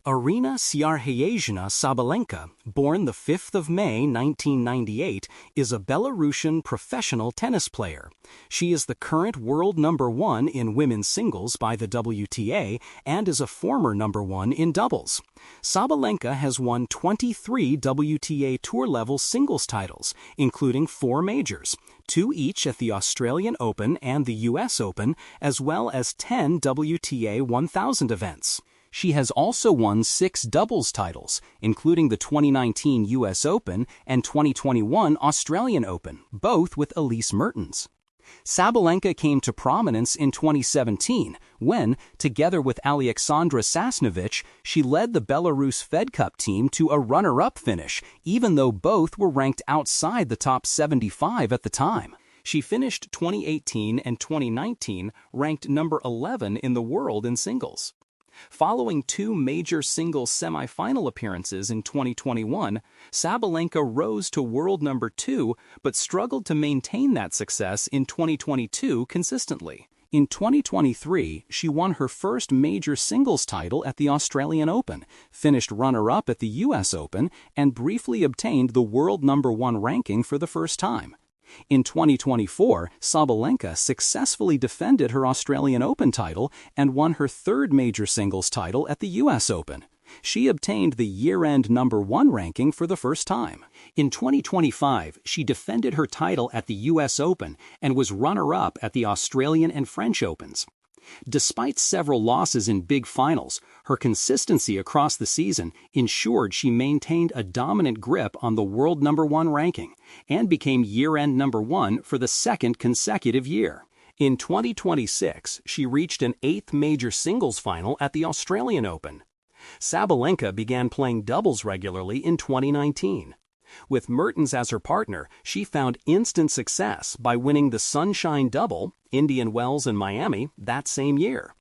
Aryna Siarhiejeŭna Sabalenka, born the 5th of May 1998, is a Belarusian professional tennis player. She is the current world number 1 in women's singles by the WTA and is a former number 1 in doubles. Sabalenka has won 23 WTA Tour-level singles titles, including 4 majors, 2 each at the Australian Open and the US Open, as well as 10 WTA 1000 events. She has also won 6 doubles titles, including the 2019 US Open and 2021 Australian Open, both with Elise Mertens. Sabalenka came to prominence in 2017 when, together with Aleksandra Sasnovich, she led the Belarus Fed Cup team to a runner-up finish, even though both were ranked outside the top 75 at the time. She finished 2018 and 2019 ranked number 11 in the world in singles. Following 2 major singles semifinal appearances in 2021, Sabalenka rose to world number 2 but struggled to maintain that success in 2022 consistently. In 2023, she won her first major singles title at the Australian Open, finished runner-up at the US Open, and briefly obtained the world number 1 ranking for the first time. In 2024, Sabalenka successfully defended her Australian Open title and won her 3rd major singles title at the US Open. She obtained the year-end number 1 ranking for the first time. In 2025, she defended her title at the US Open and was runner-up at the Australian and French Opens. Despite several losses in big finals, her consistency across the season ensured she maintained a dominant grip on the world number 1 ranking and became year-end number 1 for the 2nd consecutive year. In 2026, she reached an 8th major singles final at the Australian Open. Sabalenka began playing doubles regularly in 2019. With Mertens as her partner, she found instant success by winning the Sunshine Double, Indian Wells and Miami, that same year.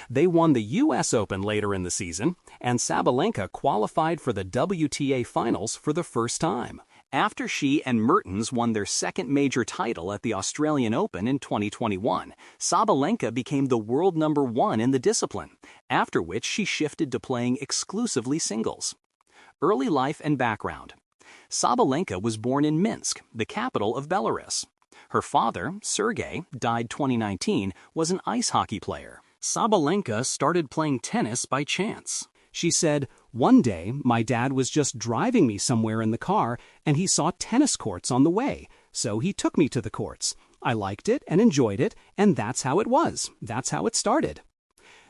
They won the US Open later in the season, and Sabalenka qualified for the WTA Finals for the first time. After she and Mertens won their 2nd major title at the Australian Open in 2021, Sabalenka became the world number 1 in the discipline, after which she shifted to playing exclusively singles. Early life and background. Sabalenka was born in Minsk, the capital of Belarus. Her father, Sergei, died 2019, was an ice hockey player. Sabalenka started playing tennis by chance. She said, "One day, my dad was just driving me somewhere in the car, and he saw tennis courts on the way, so he took me to the courts. I liked it and enjoyed it, and that's how it was. That's how it started."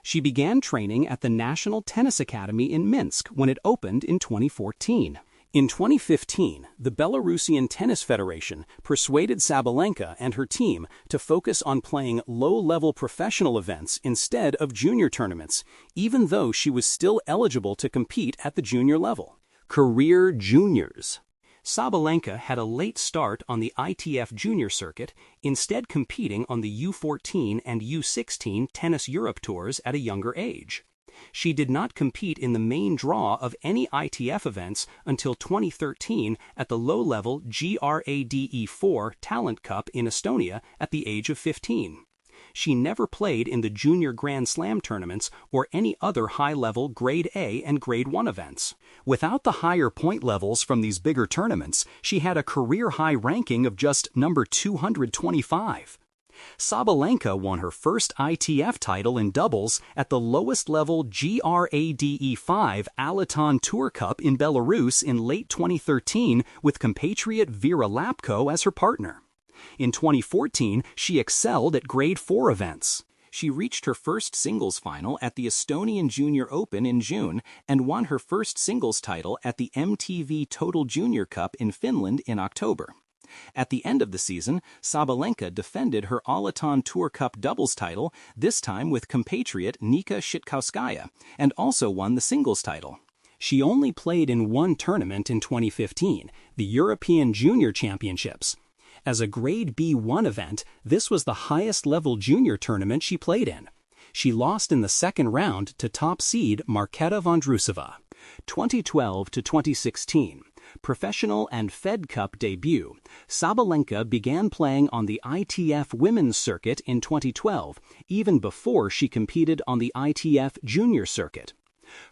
She began training at the National Tennis Academy in Minsk when it opened in 2014. In 2015, the Belarusian Tennis Federation persuaded Sabalenka and her team to focus on playing low-level professional events instead of junior tournaments, even though she was still eligible to compete at the junior level. Career Juniors. Sabalenka had a late start on the ITF junior circuit, instead competing on the U14 and U16 Tennis Europe tours at a younger age. She did not compete in the main draw of any ITF events until 2013 at the low-level GRADE4 Talent Cup in Estonia at the age of 15. She never played in the Junior Grand Slam tournaments or any other high-level Grade A and Grade 1 events. Without the higher point levels from these bigger tournaments, she had a career-high ranking of just number 225. Sabalenka won her first ITF title in doubles at the lowest level GRADE5 Aleton Tour Cup in Belarus in late 2013 with compatriot Vera Lapko as her partner. In 2014, she excelled at Grade 4 events. She reached her first singles final at the Estonian Junior Open in June and won her first singles title at the MTV Total Junior Cup in Finland in October. At the end of the season, Sabalenka defended her Aleton Tour Cup doubles title, this time with compatriot Nika Shitkauskaya, and also won the singles title. She only played in one tournament in 2015, the European Junior Championships. As a Grade B1 event, this was the highest-level junior tournament she played in. She lost in the 2nd round to top seed Marketa Vondrousova. 2012 to 2016. Professional and Fed Cup debut. Sabalenka began playing on the ITF women's circuit in 2012, even before she competed on the ITF junior circuit.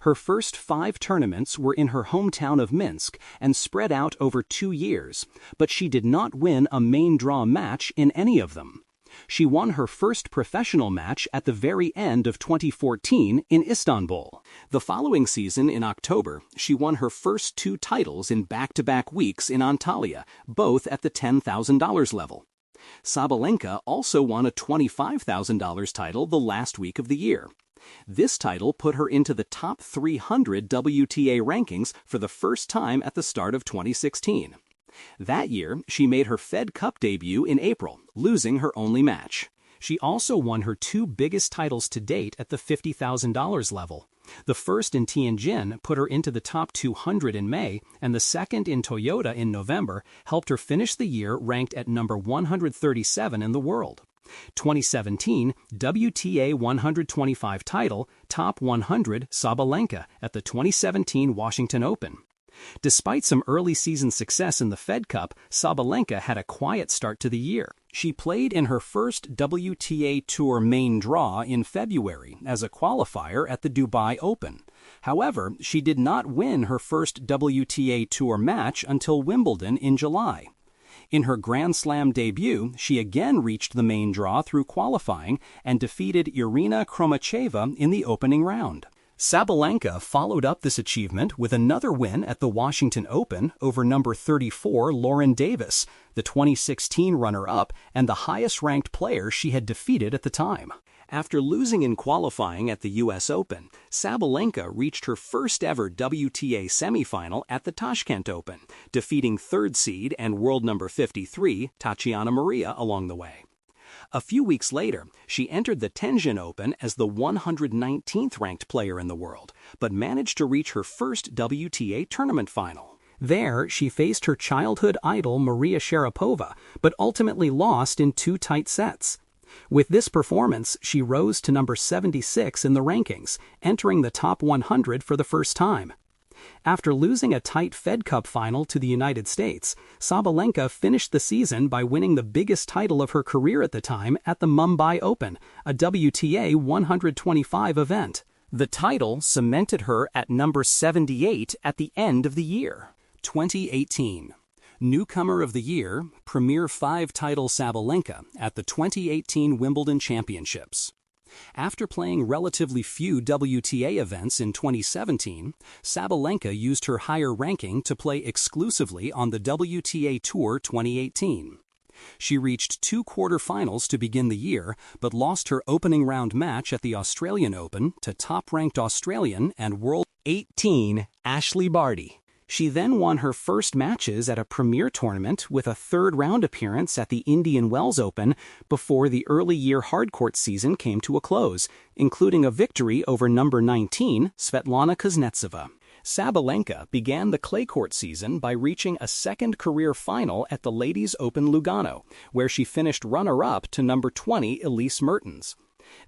Her first 5 tournaments were in her hometown of Minsk and spread out over 2 years, but she did not win a main draw match in any of them. She won her first professional match at the very end of 2014 in Istanbul. The following season, in October, she won her first 2 titles in back-to-back weeks in Antalya, both at the $10,000 level. Sabalenka also won a $25,000 title the last week of the year. This title put her into the top 300 WTA rankings for the first time at the start of 2016. That year, she made her Fed Cup debut in April, losing her only match. She also won her 2 biggest titles to date at the $50,000 level. The first in Tianjin put her into the top 200 in May, and the second in Toyota in November helped her finish the year ranked at number 137 in the world. 2017 WTA 125 title, top 100 Sabalenka at the 2017 Washington Open. Despite some early season success in the Fed Cup, Sabalenka had a quiet start to the year. She played in her first WTA Tour main draw in February as a qualifier at the Dubai Open. However, she did not win her first WTA Tour match until Wimbledon in July. In her Grand Slam debut, she again reached the main draw through qualifying and defeated Irina Kromacheva in the opening round. Sabalenka followed up this achievement with another win at the Washington Open over number 34 Lauren Davis, the 2016 runner-up and the highest-ranked player she had defeated at the time. After losing in qualifying at the U.S. Open, Sabalenka reached her first-ever WTA semifinal at the Tashkent Open, defeating third seed and world number 53 Tatiana Maria along the way. A few weeks later, she entered the Tianjin Open as the 119th ranked player in the world, but managed to reach her first WTA tournament final. There, she faced her childhood idol Maria Sharapova, but ultimately lost in 2 tight sets. With this performance, she rose to number 76 in the rankings, entering the top 100 for the first time. After losing a tight Fed Cup final to the United States, Sabalenka finished the season by winning the biggest title of her career at the time at the Mumbai Open, a WTA 125 event. The title cemented her at number 78 at the end of the year. 2018. Newcomer of the Year, Premier 5 title Sabalenka at the 2018 Wimbledon Championships. After playing relatively few WTA events in 2017, Sabalenka used her higher ranking to play exclusively on the WTA Tour 2018. She reached 2 quarterfinals to begin the year, but lost her opening round match at the Australian Open to top-ranked Australian and World 18 Ashley Barty. She then won her first matches at a premier tournament with a third-round appearance at the Indian Wells Open before the early-year hardcourt season came to a close, including a victory over number 19 Svetlana Kuznetsova. Sabalenka began the clay court season by reaching a second career final at the Ladies Open Lugano, where she finished runner-up to number 20 Elise Mertens.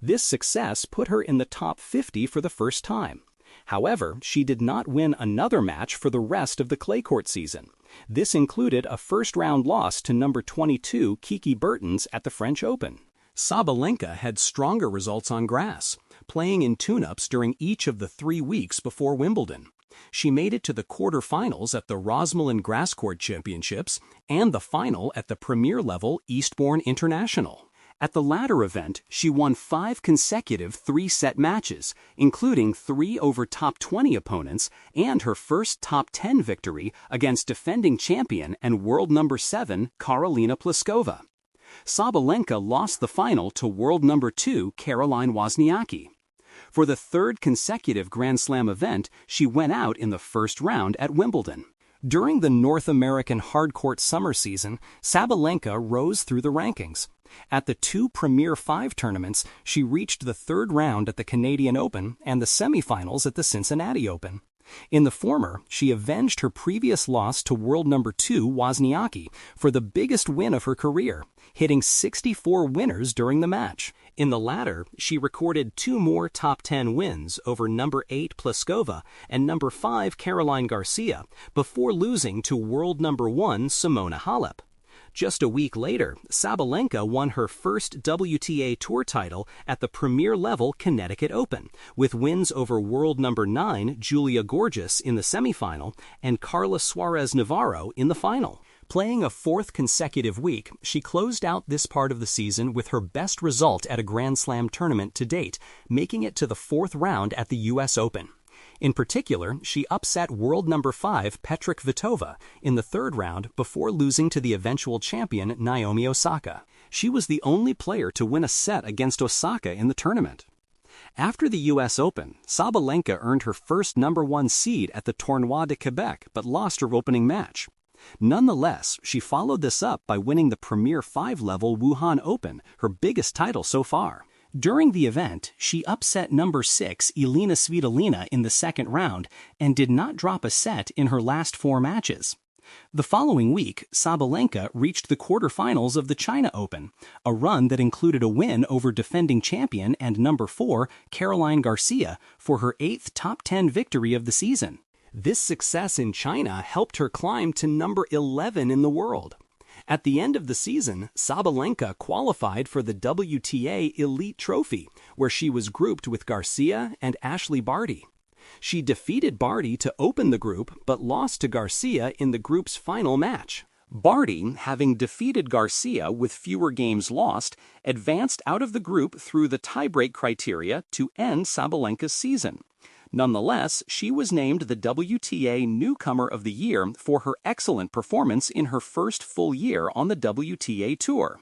This success put her in the top 50 for the first time. However, she did not win another match for the rest of the clay court season. This included a first-round loss to number 22 Kiki Bertens at the French Open. Sabalenka had stronger results on grass, playing in tune-ups during each of the 3 weeks before Wimbledon. She made it to the quarterfinals at the Rosmalen Grass Court Championships and the final at the premier-level Eastbourne International. At the latter event, she won 5 consecutive 3-set matches, including 3 over top 20 opponents and her first top 10 victory against defending champion and world number 7 Karolina Pliskova. Sabalenka lost the final to world number 2 Caroline Wozniacki. For the 3rd consecutive Grand Slam event, she went out in the first round at Wimbledon. During the North American hardcourt summer season, Sabalenka rose through the rankings. At the 2 Premier 5 tournaments, she reached the 3rd round at the Canadian Open and the semifinals at the Cincinnati Open. In the former, she avenged her previous loss to world number 2 Wozniacki for the biggest win of her career, hitting 64 winners during the match. In the latter, she recorded 2 more top 10 wins over number 8 Pliskova and number 5 Caroline Garcia before losing to world number 1 Simona Halep. Just a week later, Sabalenka won her first WTA Tour title at the premier-level Connecticut Open, with wins over world number 9 Julia Gorgas in the semifinal and Carla Suarez Navarro in the final. Playing a fourth consecutive week, she closed out this part of the season with her best result at a Grand Slam tournament to date, making it to the fourth round at the U.S. Open. In particular, she upset world number 5 Petra Kvitova in the third round before losing to the eventual champion Naomi Osaka. She was the only player to win a set against Osaka in the tournament. After the U.S. Open, Sabalenka earned her first number 1 seed at the Tournoi de Quebec but lost her opening match. Nonetheless, she followed this up by winning the Premier 5-level Wuhan Open, her biggest title so far. During the event, she upset number 6 Elise Mertens in the second round and did not drop a set in her last 4 matches. The following week, Sabalenka reached the quarterfinals of the China Open, a run that included a win over defending champion and number 4 Caroline Garcia for her 8th top 10 victory of the season. This success in China helped her climb to number 11 in the world. At the end of the season, Sabalenka qualified for the WTA Elite Trophy, where she was grouped with Garcia and Ashley Barty. She defeated Barty to open the group, but lost to Garcia in the group's final match. Barty, having defeated Garcia with fewer games lost, advanced out of the group through the tiebreak criteria to end Sabalenka's season. Nonetheless, she was named the WTA Newcomer of the Year for her excellent performance in her first full year on the WTA Tour.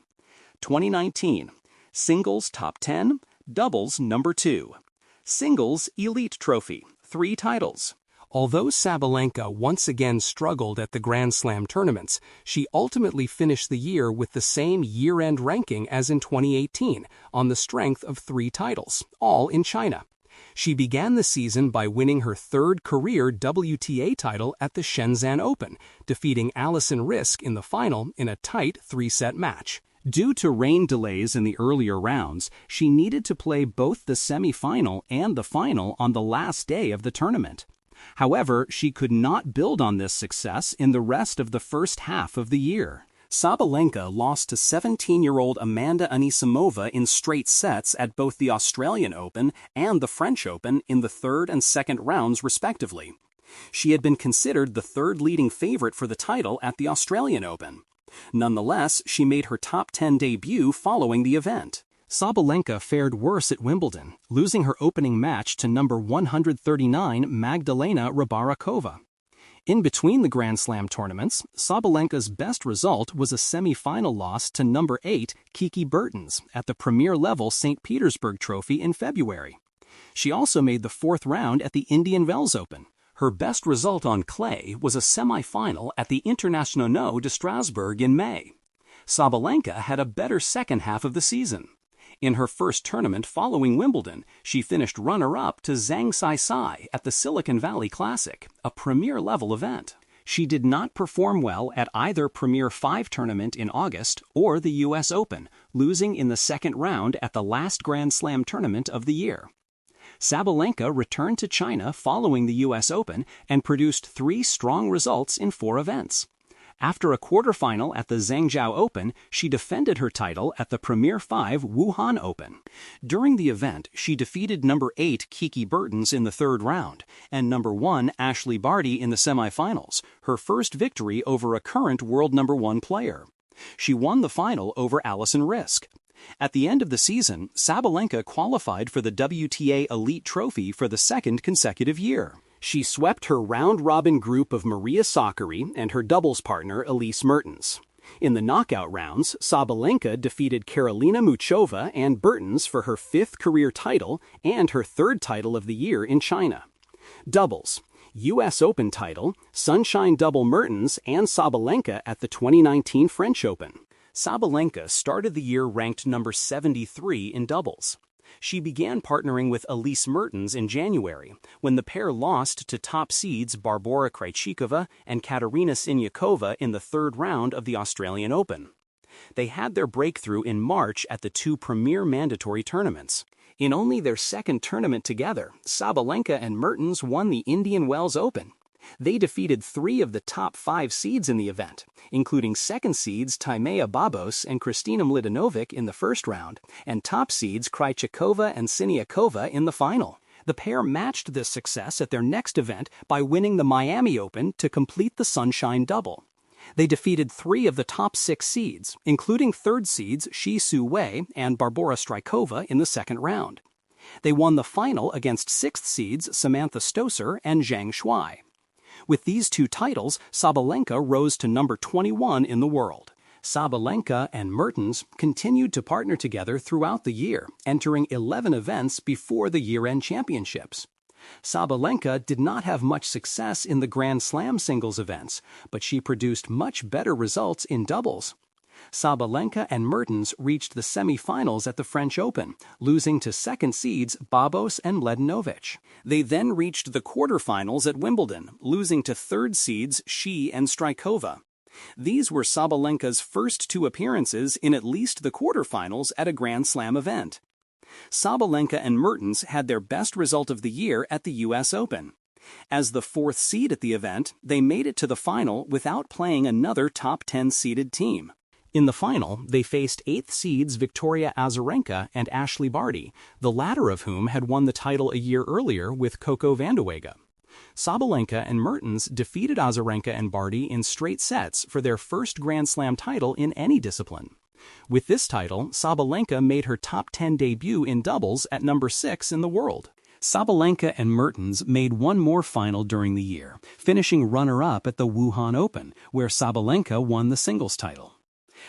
2019. Singles Top 10, Doubles Number 2. Singles Elite Trophy, 3 titles. Although Sabalenka once again struggled at the Grand Slam tournaments, she ultimately finished the year with the same year-end ranking as in 2018, on the strength of 3 titles, all in China. She began the season by winning her 3rd career WTA title at the Shenzhen Open, defeating Alison Riske in the final in a tight 3-set match. Due to rain delays in the earlier rounds, she needed to play both the semi-final and the final on the last day of the tournament. However, she could not build on this success in the rest of the first half of the year. Sabalenka lost to 17-year-old Amanda Anisimova in straight sets at both the Australian Open and the French Open in the third and second rounds, respectively. She had been considered the 3rd leading favorite for the title at the Australian Open. Nonetheless, she made her top 10 debut following the event. Sabalenka fared worse at Wimbledon, losing her opening match to number 139 Magdalena Rybarikova. In between the Grand Slam tournaments, Sabalenka's best result was a semi-final loss to number 8 Kiki Bertens at the premier-level St. Petersburg Trophy in February. She also made the 4th round at the Indian Wells Open. Her best result on clay was a semi-final at the Internationaux de Strasbourg in May. Sabalenka had a better second half of the season. In her first tournament following Wimbledon, she finished runner-up to Zhang Saisai at the Silicon Valley Classic, a premier-level event. She did not perform well at either Premier 5 tournament in August or the U.S. Open, losing in the second round at the last Grand Slam tournament of the year. Sabalenka returned to China following the U.S. Open and produced 3 strong results in 4 events. After a quarterfinal at the Zhengzhou Open, she defended her title at the Premier 5 Wuhan Open. During the event, she defeated number 8 Kiki Bertens in the 3rd round and number 1 Ashley Barty in the semifinals, her first victory over a current world number 1 player. She won the final over Alison Riske. At the end of the season, Sabalenka qualified for the WTA Elite Trophy for the 2nd consecutive year. She swept her round-robin group of Maria Sakkari and her doubles partner Elise Mertens. In the knockout rounds, Sabalenka defeated Karolina Muchova and Bertens for her 5th career title and her 3rd title of the year in China. Doubles: U.S. Open title, Sunshine Double Mertens and Sabalenka at the 2019 French Open. Sabalenka started the year ranked number 73 in doubles. She began partnering with Elise Mertens in January, when the pair lost to top seeds Barbora Krejcikova and Katerina Siniakova in the 3rd round of the Australian Open. They had their breakthrough in March at the 2 premier mandatory tournaments. In only their 2nd tournament together, Sabalenka and Mertens won the Indian Wells Open. They defeated 3 of the top 5 seeds in the event, including second seeds Timea Babos and Kristina Mladenovic in the first round, and top seeds Krejcikova and Siniakova in the final. The pair matched this success at their next event by winning the Miami Open to complete the Sunshine Double. They defeated 3 of the top 6 seeds, including third seeds Shi Su Wei and Barbora Strykova in the second round. They won the final against 6th seeds Samantha Stosur and Zhang Shuai. With these 2 titles, Sabalenka rose to number 21 in the world. Sabalenka and Mertens continued to partner together throughout the year, entering 11 events before the year-end championships. Sabalenka did not have much success in the Grand Slam singles events, but she produced much better results in doubles. Sabalenka and Mertens reached the semi-finals at the French Open, losing to second seeds Babos and Mladenovic. They then reached the quarterfinals at Wimbledon, losing to third seeds Shi and Strykova. These were Sabalenka's first 2 appearances in at least the quarterfinals at a Grand Slam event. Sabalenka and Mertens had their best result of the year at the U.S. Open. As the 4th seed at the event, they made it to the final without playing another top 10 seeded team. In the final, they faced 8th seeds Victoria Azarenka and Ashley Barty, the latter of whom had won the title a year earlier with Coco Vandeweghe. Sabalenka and Mertens defeated Azarenka and Barty in straight sets for their first Grand Slam title in any discipline. With this title, Sabalenka made her top 10 debut in doubles at number 6 in the world. Sabalenka and Mertens made one more final during the year, finishing runner-up at the Wuhan Open, where Sabalenka won the singles title.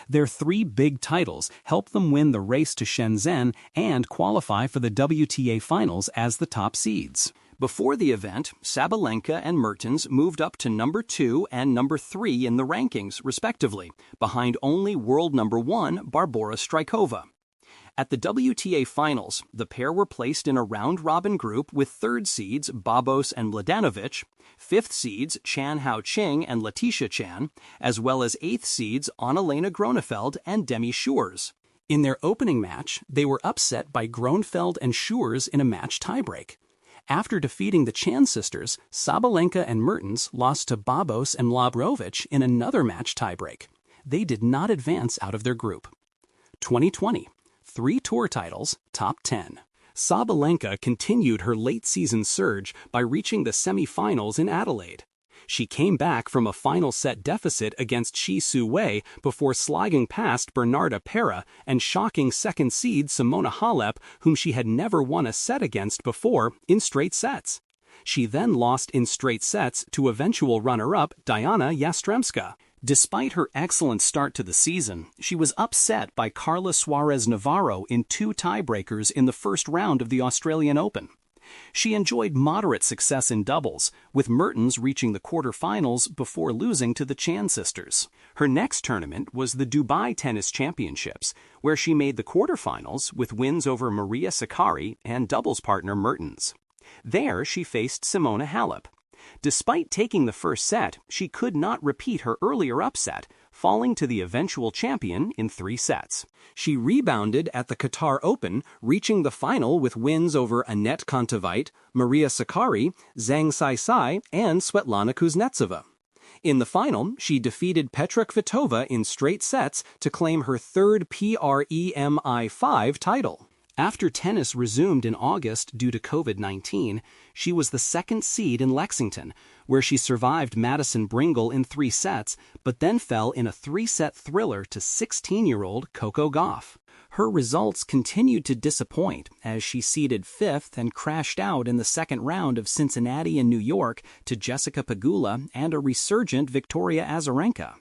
Their 3 big titles helped them win the race to Shenzhen and qualify for the WTA Finals as the top seeds. Before the event, Sabalenka and Mertens moved up to number 2 and number 3 in the rankings, respectively, behind only world number 1 Barbora Strykova. At the WTA Finals, the pair were placed in a round-robin group with third seeds Babos and Mladenovic, 5th seeds Chan Hao Ching and Letitia Chan, as well as 8th seeds Annalena Gronefeld and Demi Schuurs. In their opening match, they were upset by Gronefeld and Schuurs in a match tiebreak. After defeating the Chan sisters, Sabalenka and Mertens lost to Babos and Mladenovic in another match tiebreak. They did not advance out of their group. 2020. 3 tour titles, top 10. Sabalenka continued her late-season surge by reaching the semi-finals in Adelaide. She came back from a final set deficit against Shi Su Wei before sliding past Bernarda Pera and shocking second seed Simona Halep, whom she had never won a set against before, in straight sets. She then lost in straight sets to eventual runner-up Diana Yastremska. Despite her excellent start to the season, she was upset by Carla Suarez Navarro in 2 tiebreakers in the first round of the Australian Open. She enjoyed moderate success in doubles, with Mertens reaching the quarterfinals before losing to the Chan sisters. Her next tournament was the Dubai Tennis Championships, where she made the quarterfinals with wins over Maria Sakkari and doubles partner Mertens. There she faced Simona Halep. Despite taking the first set, she could not repeat her earlier upset, falling to the eventual champion in 3 sets. She rebounded at the Qatar Open, reaching the final with wins over Anett Kontaveit, Maria Sakkari, Zhang Saisai, and Svetlana Kuznetsova. In the final, she defeated Petra Kvitova in straight sets to claim her 3rd PREMI5 title. After tennis resumed in August due to COVID-19, she was the 2nd seed in Lexington, where she survived Madison Bringle in 3 sets, but then fell in a 3-set thriller to 16-year-old Coco Gauff. Her results continued to disappoint as she seeded 5th and crashed out in the second round of Cincinnati and New York to Jessica Pegula and a resurgent Victoria Azarenka.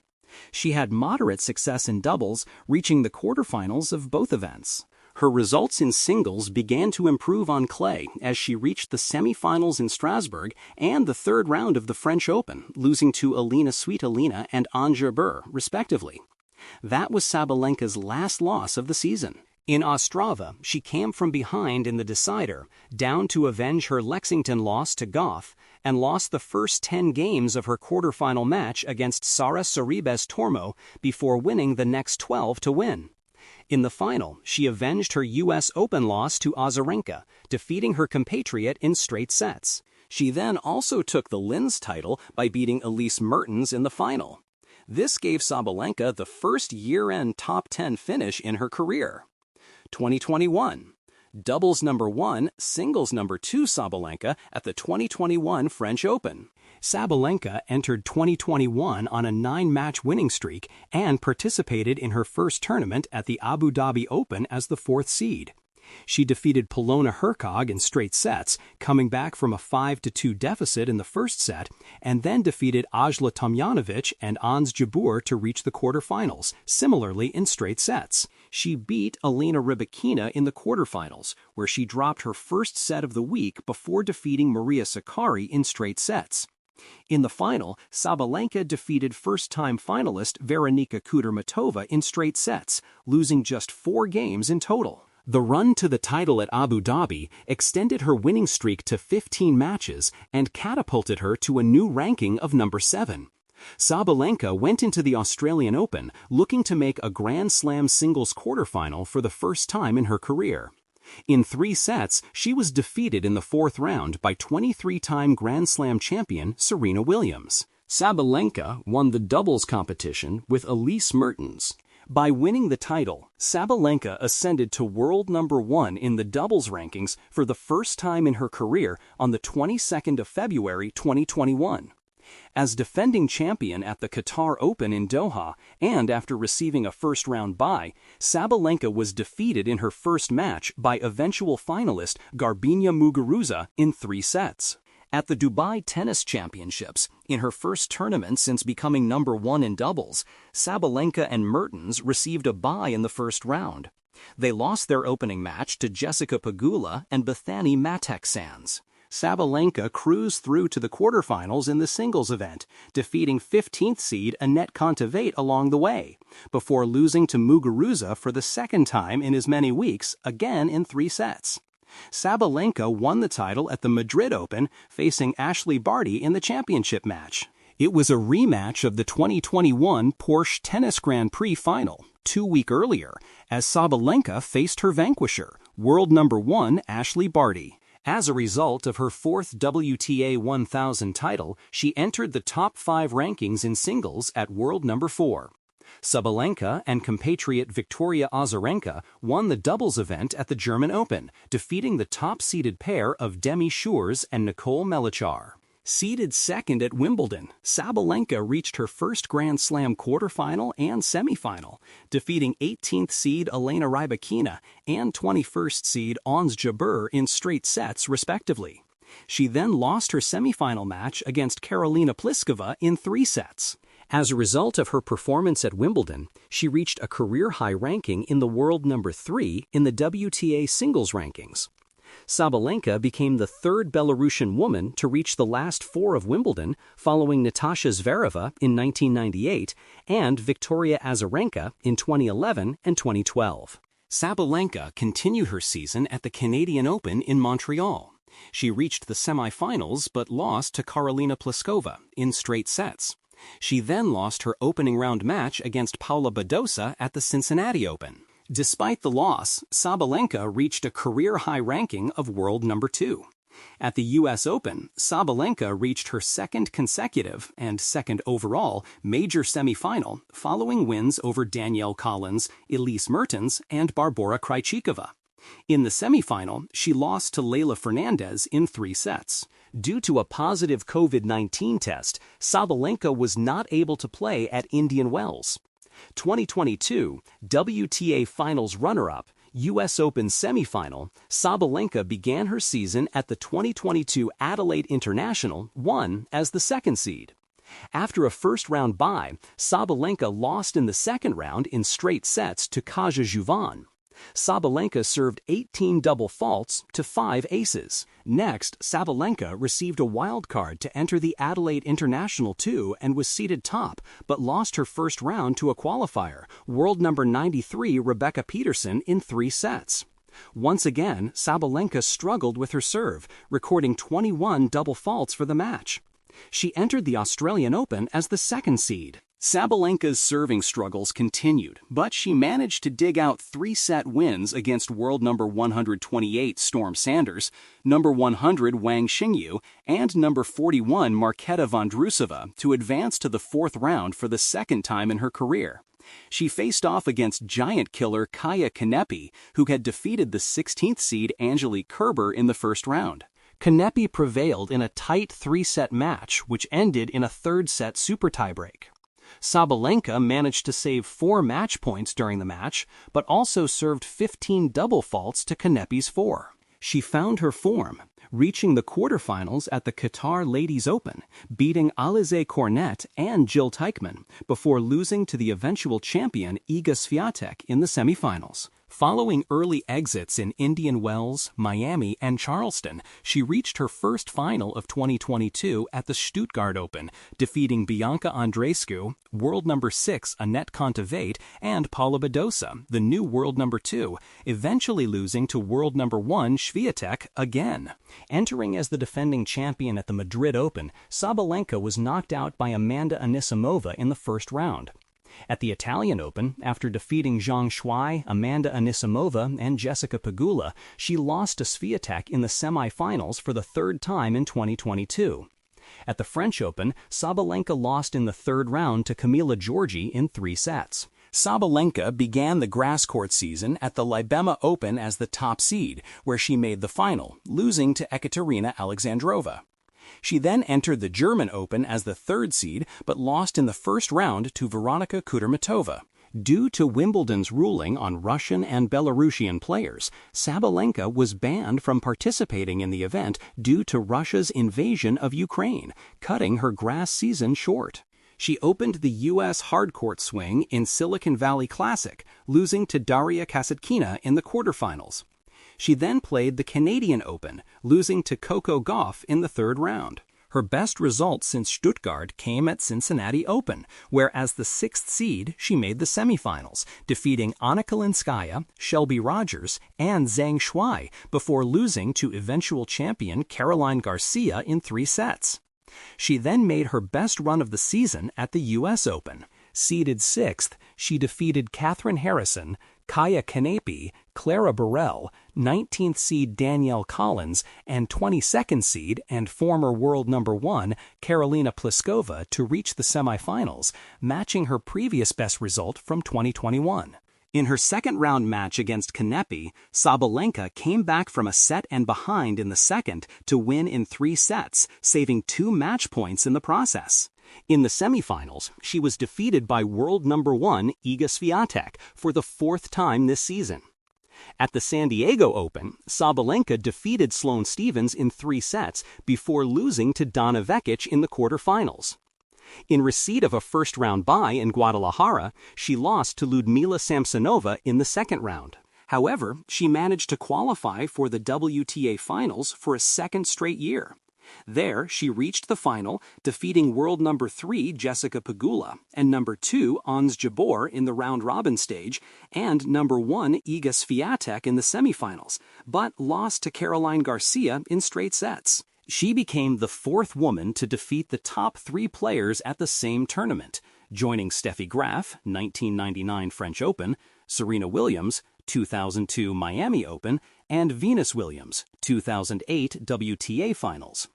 She had moderate success in doubles, reaching the quarterfinals of both events. Her results in singles began to improve on clay as she reached the semifinals in Strasbourg and the 3rd round of the French Open, losing to Alina Svitolina and Ons Jabeur, respectively. That was Sabalenka's last loss of the season. In Ostrava, she came from behind in the decider, down to avenge her Lexington loss to Gauff, and lost the first 10 games of her quarterfinal match against Sara Sorribes Tormo before winning the next 12 to win. In the final, she avenged her U.S. Open loss to Azarenka, defeating her compatriot in straight sets. She then also took the Linz title by beating Elise Mertens in the final. This gave Sabalenka the first year-end top 10 finish in her career. 2021. Doubles number 1, singles number 2 Sabalenka at the 2021 French Open. Sabalenka entered 2021 on a 9-match winning streak and participated in her first tournament at the Abu Dhabi Open as the 4th seed. She defeated Polona Hercog in straight sets, coming back from a 5-2 deficit in the first set, and then defeated Ajla Tomljanovic and Ons Jabeur to reach the quarterfinals, similarly in straight sets. She beat Elena Rybakina in the quarterfinals, where she dropped her first set of the week before defeating Maria Sakkari in straight sets. In the final, Sabalenka defeated first-time finalist Veronika Kudermetova in straight sets, losing just 4 games in total. The run to the title at Abu Dhabi extended her winning streak to 15 matches and catapulted her to a new ranking of number 7. Sabalenka went into the Australian Open looking to make a Grand Slam singles quarterfinal for the first time in her career. In 3 sets, she was defeated in the 4th round by 23-time Grand Slam champion Serena Williams. Sabalenka won the doubles competition with Elise Mertens. By winning the title, Sabalenka ascended to world number 1 in the doubles rankings for the first time in her career on the 22nd of February 2021. As defending champion at the Qatar Open in Doha, and after receiving a first-round bye, Sabalenka was defeated in her first match by eventual finalist Garbiñe Muguruza in 3 sets. At the Dubai Tennis Championships, in her first tournament since becoming number 1 in doubles, Sabalenka and Mertens received a bye in the first round. They lost their opening match to Jessica Pegula and Bethany Mattek-Sands. Sabalenka cruised through to the quarterfinals in the singles event, defeating 15th seed Anett Kontaveit along the way, before losing to Muguruza for the second time in as many weeks, again in 3 sets. Sabalenka won the title at the Madrid Open, facing Ashley Barty in the championship match. It was a rematch of the 2021 Porsche Tennis Grand Prix final, 2 weeks earlier, as Sabalenka faced her vanquisher, world number 1 Ashley Barty. As a result of her 4th WTA 1000 title, she entered the top 5 rankings in singles at world number 4. Sabalenka and compatriot Victoria Azarenka won the doubles event at the German Open, defeating the top-seeded pair of Demi Schuurs and Nicole Melichar. Seeded second at Wimbledon, Sabalenka reached her first Grand Slam quarterfinal and semifinal, defeating 18th seed Elena Rybakina and 21st seed Ons Jabeur in straight sets, respectively. She then lost her semifinal match against Karolina Pliskova in 3 sets. As a result of her performance at Wimbledon, she reached a career-high ranking in the world number 3 in the WTA singles rankings. Sabalenka became the 3rd Belarusian woman to reach the last 4 of Wimbledon, following Natasha Zvereva in 1998 and Victoria Azarenka in 2011 and 2012. Sabalenka continued her season at the Canadian Open in Montreal. She reached the semifinals but lost to Karolina Pliskova in straight sets. She then lost her opening round match against Paula Badosa at the Cincinnati Open. Despite the loss, Sabalenka reached a career-high ranking of world number 2. At the U.S. Open, Sabalenka reached her 2nd consecutive and 2nd overall major semifinal following wins over Danielle Collins, Elise Mertens, and Barbora Krejcikova. In the semifinal, she lost to Leylah Fernandez in 3 sets. Due to a positive COVID-19 test, Sabalenka was not able to play at Indian Wells. 2022 WTA Finals runner-up, U.S. Open semifinal, Sabalenka began her season at the 2022 Adelaide International, won as the 2nd seed. After a first-round bye, Sabalenka lost in the 2nd round in straight sets to Kaja Juvan. Sabalenka served 18 double faults to 5 aces. Next, Sabalenka received a wild card to enter the Adelaide International 2 and was seeded top, but lost her first round to a qualifier, world number 93 Rebecca Peterson, in 3 sets. Once again, Sabalenka struggled with her serve, recording 21 double faults for the match. She entered the Australian Open as the 2nd seed, Sabalenka's serving struggles continued, but she managed to dig out three-set wins against world number 128 Storm Sanders, number 100 Wang Xingyu, and number 41 Marketa Vondrousova to advance to the fourth round for the second time in her career. She faced off against giant killer Kaia Kanepi, who had defeated the 16th seed Angelique Kerber in the first round. Kanepi prevailed in a tight three-set match, which ended in a third-set super tiebreak. Sabalenka managed to save 4 match points during the match, but also served 15 double faults to Kanepi's 4. She found her form, reaching the quarterfinals at the Qatar Ladies Open, beating Alize Cornet and Jill Teichmann, before losing to the eventual champion Iga Swiatek in the semifinals. Following early exits in Indian Wells, Miami, and Charleston, she reached her first final of 2022 at the Stuttgart Open, defeating Bianca Andreescu, world number 6 Anett Kontaveit, and Paula Badosa, the new world number 2, eventually losing to world number 1 Swiatek again. Entering as the defending champion at the Madrid Open, Sabalenka was knocked out by Amanda Anisimova in the first round. At the Italian Open, after defeating Zhang Shuai, Amanda Anisimova, and Jessica Pegula, she lost to Swiatek in the semifinals for the third time in 2022. At the French Open, Sabalenka lost in the third round to Camila Giorgi in 3 sets. Sabalenka began the grass court season at the Libema Open as the top seed, where she made the final, losing to Ekaterina Alexandrova. She then entered the German Open as the third seed, but lost in the first round to Veronika Kudermetova. Due to Wimbledon's ruling on Russian and Belarusian players, Sabalenka was banned from participating in the event due to Russia's invasion of Ukraine, cutting her grass season short. She opened the U.S. hardcourt swing in Silicon Valley Classic, losing to Daria Kasatkina in the quarterfinals. She then played the Canadian Open, losing to Coco Gauff in the third round. Her best result since Stuttgart came at Cincinnati Open, where as the 6th seed she made the semifinals, defeating Anna Kalinskaya, Shelby Rogers, and Zhang Shuai before losing to eventual champion Caroline Garcia in 3 sets. She then made her best run of the season at the U.S. Open. Seeded 6th, she defeated Catherine Harrison, Kaia Kanepi, Clara Burrell, 19th seed Danielle Collins, and 22nd seed and former world number 1 Karolina Pliskova to reach the semifinals, matching her previous best result from 2021. In her second-round match against Kanepi, Sabalenka came back from a set and behind in the second to win in 3 sets, saving 2 match points in the process. In the semifinals, she was defeated by world number 1 Iga Swiatek for the 4th time this season. At the San Diego Open, Sabalenka defeated Sloane Stephens in 3 sets before losing to Donna Vekic in the quarterfinals. In receipt of a first-round bye in Guadalajara, she lost to Ludmila Samsonova in the second round. However, she managed to qualify for the WTA Finals for a second straight year. There, she reached the final, defeating world number 3 Jessica Pegula and number 2 Ons Jabeur in the round-robin stage and number 1 Iga Swiatek in the semifinals, but lost to Caroline Garcia in straight sets. She became the 4th woman to defeat the top 3 players at the same tournament, joining Steffi Graf, 1999 French Open, Serena Williams, 2002 Miami Open, and Venus Williams, 2008 WTA Finals.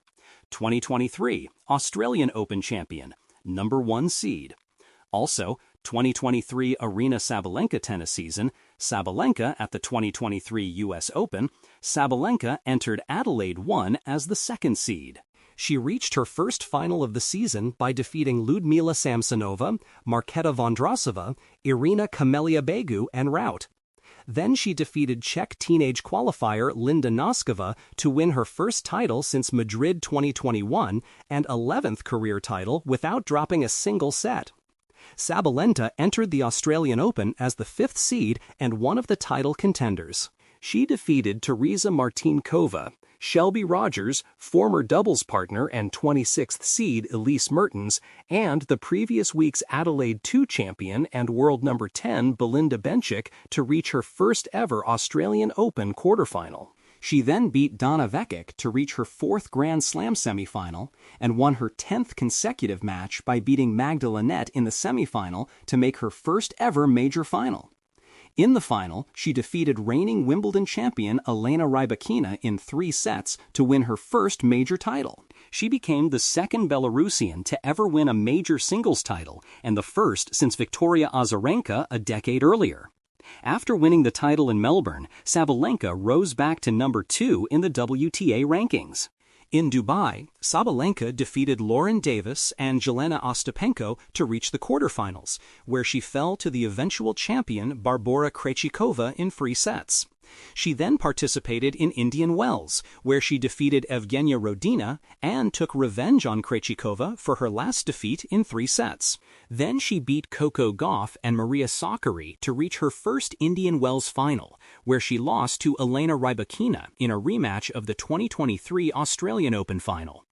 2023 Australian Open champion, number 1 seed. Also, 2023 Aryna Sabalenka tennis season, Sabalenka at the 2023 U.S. Open, Sabalenka entered Adelaide 1 as the 2nd seed. She reached her first final of the season by defeating Ludmila Samsonova, Marketa Vondrousova, Irina Camelia-Begu, and Rout. Then she defeated Czech teenage qualifier Linda Noskova to win her first title since Madrid 2021 and 11th career title without dropping a single set. Sabalenka entered the Australian Open as the 5th seed and one of the title contenders. She defeated Teresa Martinkova, Shelby Rogers, former doubles partner and 26th seed Elise Mertens, and the previous week's Adelaide 2 champion and world number 10 Belinda Bencic to reach her first ever Australian Open quarterfinal. She then beat Donna Vekic to reach her 4th Grand Slam semifinal and won her 10th consecutive match by beating Magda Net in the semifinal to make her first ever major final. In the final, she defeated reigning Wimbledon champion Elena Rybakina in 3 sets to win her first major title. She became the second Belarusian to ever win a major singles title and the first since Victoria Azarenka a decade earlier. After winning the title in Melbourne, Sabalenka rose back to number 2 in the WTA rankings. In Dubai, Sabalenka defeated Lauren Davis and Jelena Ostapenko to reach the quarterfinals, where she fell to the eventual champion Barbora Krejcikova in 3 sets. She then participated in Indian Wells, where she defeated Evgenia Rodina and took revenge on Krejcikova for her last defeat in 3 sets. Then she beat Coco Gauff and Maria Sakkari to reach her first Indian Wells final, where she lost to Elena Rybakina in a rematch of the 2023 Australian Open final.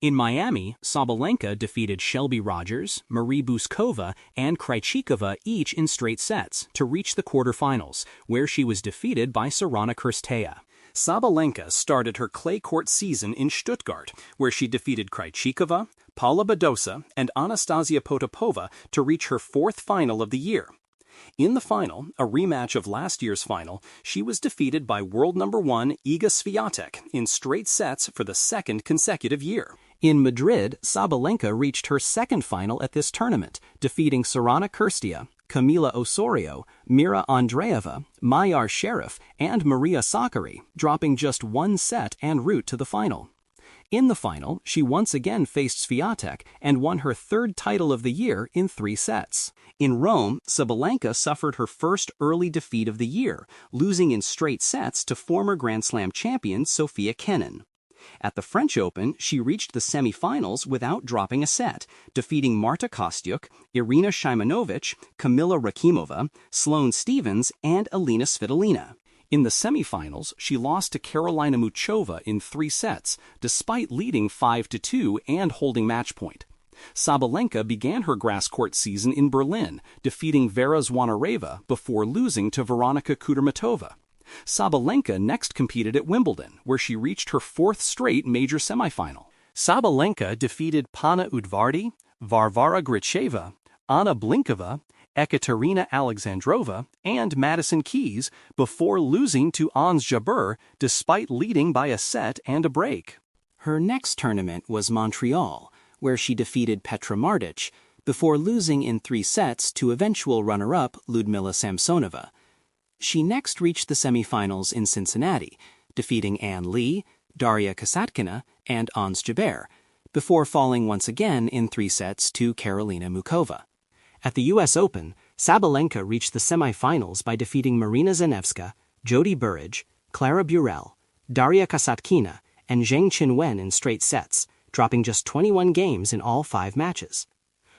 In Miami, Sabalenka defeated Shelby Rogers, Marie Bouskova, and Krejcikova each in straight sets to reach the quarterfinals, where she was defeated by Sorana Cirstea. Sabalenka started her clay court season in Stuttgart, where she defeated Krejcikova, Paula Badosa, and Anastasia Potapova to reach her 4th final of the year. In the final, a rematch of last year's final, she was defeated by world number 1 Iga Swiatek in straight sets for the 2nd consecutive year. In Madrid, Sabalenka reached her 2nd final at this tournament, defeating Sorana Cirstea, Camila Osorio, Mira Andreeva, Mayar Sherif, and Maria Sakkari, dropping just 1 set en route to the final. In the final, she once again faced Swiatek and won her 3rd title of the year in 3 sets. In Rome, Sabalenka suffered her first early defeat of the year, losing in straight sets to former Grand Slam champion Sofia Kenin. At the French Open, she reached the semifinals without dropping a set, defeating Marta Kostyuk, Irina Shimonovic, Kamila Rakimova, Sloane Stephens, and Alina Svitolina. In the semifinals, she lost to Karolina Muchova in 3 sets, despite leading 5-2 and holding match point. Sabalenka began her grass court season in Berlin, defeating Vera Zvonareva before losing to Veronika Kudermetova. Sabalenka next competed at Wimbledon, where she reached her 4th straight major semifinal. Sabalenka defeated Pana Udvardi, Varvara Gracheva, Anna Blinkova, Ekaterina Alexandrova, and Madison Keys before losing to Ons Jabeur despite leading by a set and a break. Her next tournament was Montreal, where she defeated Petra Martic before losing in 3 sets to eventual runner-up Ludmila Samsonova. She next reached the semifinals in Cincinnati, defeating Ann Lee, Daria Kasatkina, and Ons Jabeur, before falling once again in 3 sets to Karolina Muchova. At the U.S. Open, Sabalenka reached the semifinals by defeating Marina Zanevska, Jody Burrage, Clara Burel, Daria Kasatkina, and Zheng Qinwen in straight sets, dropping just 21 games in all 5 matches.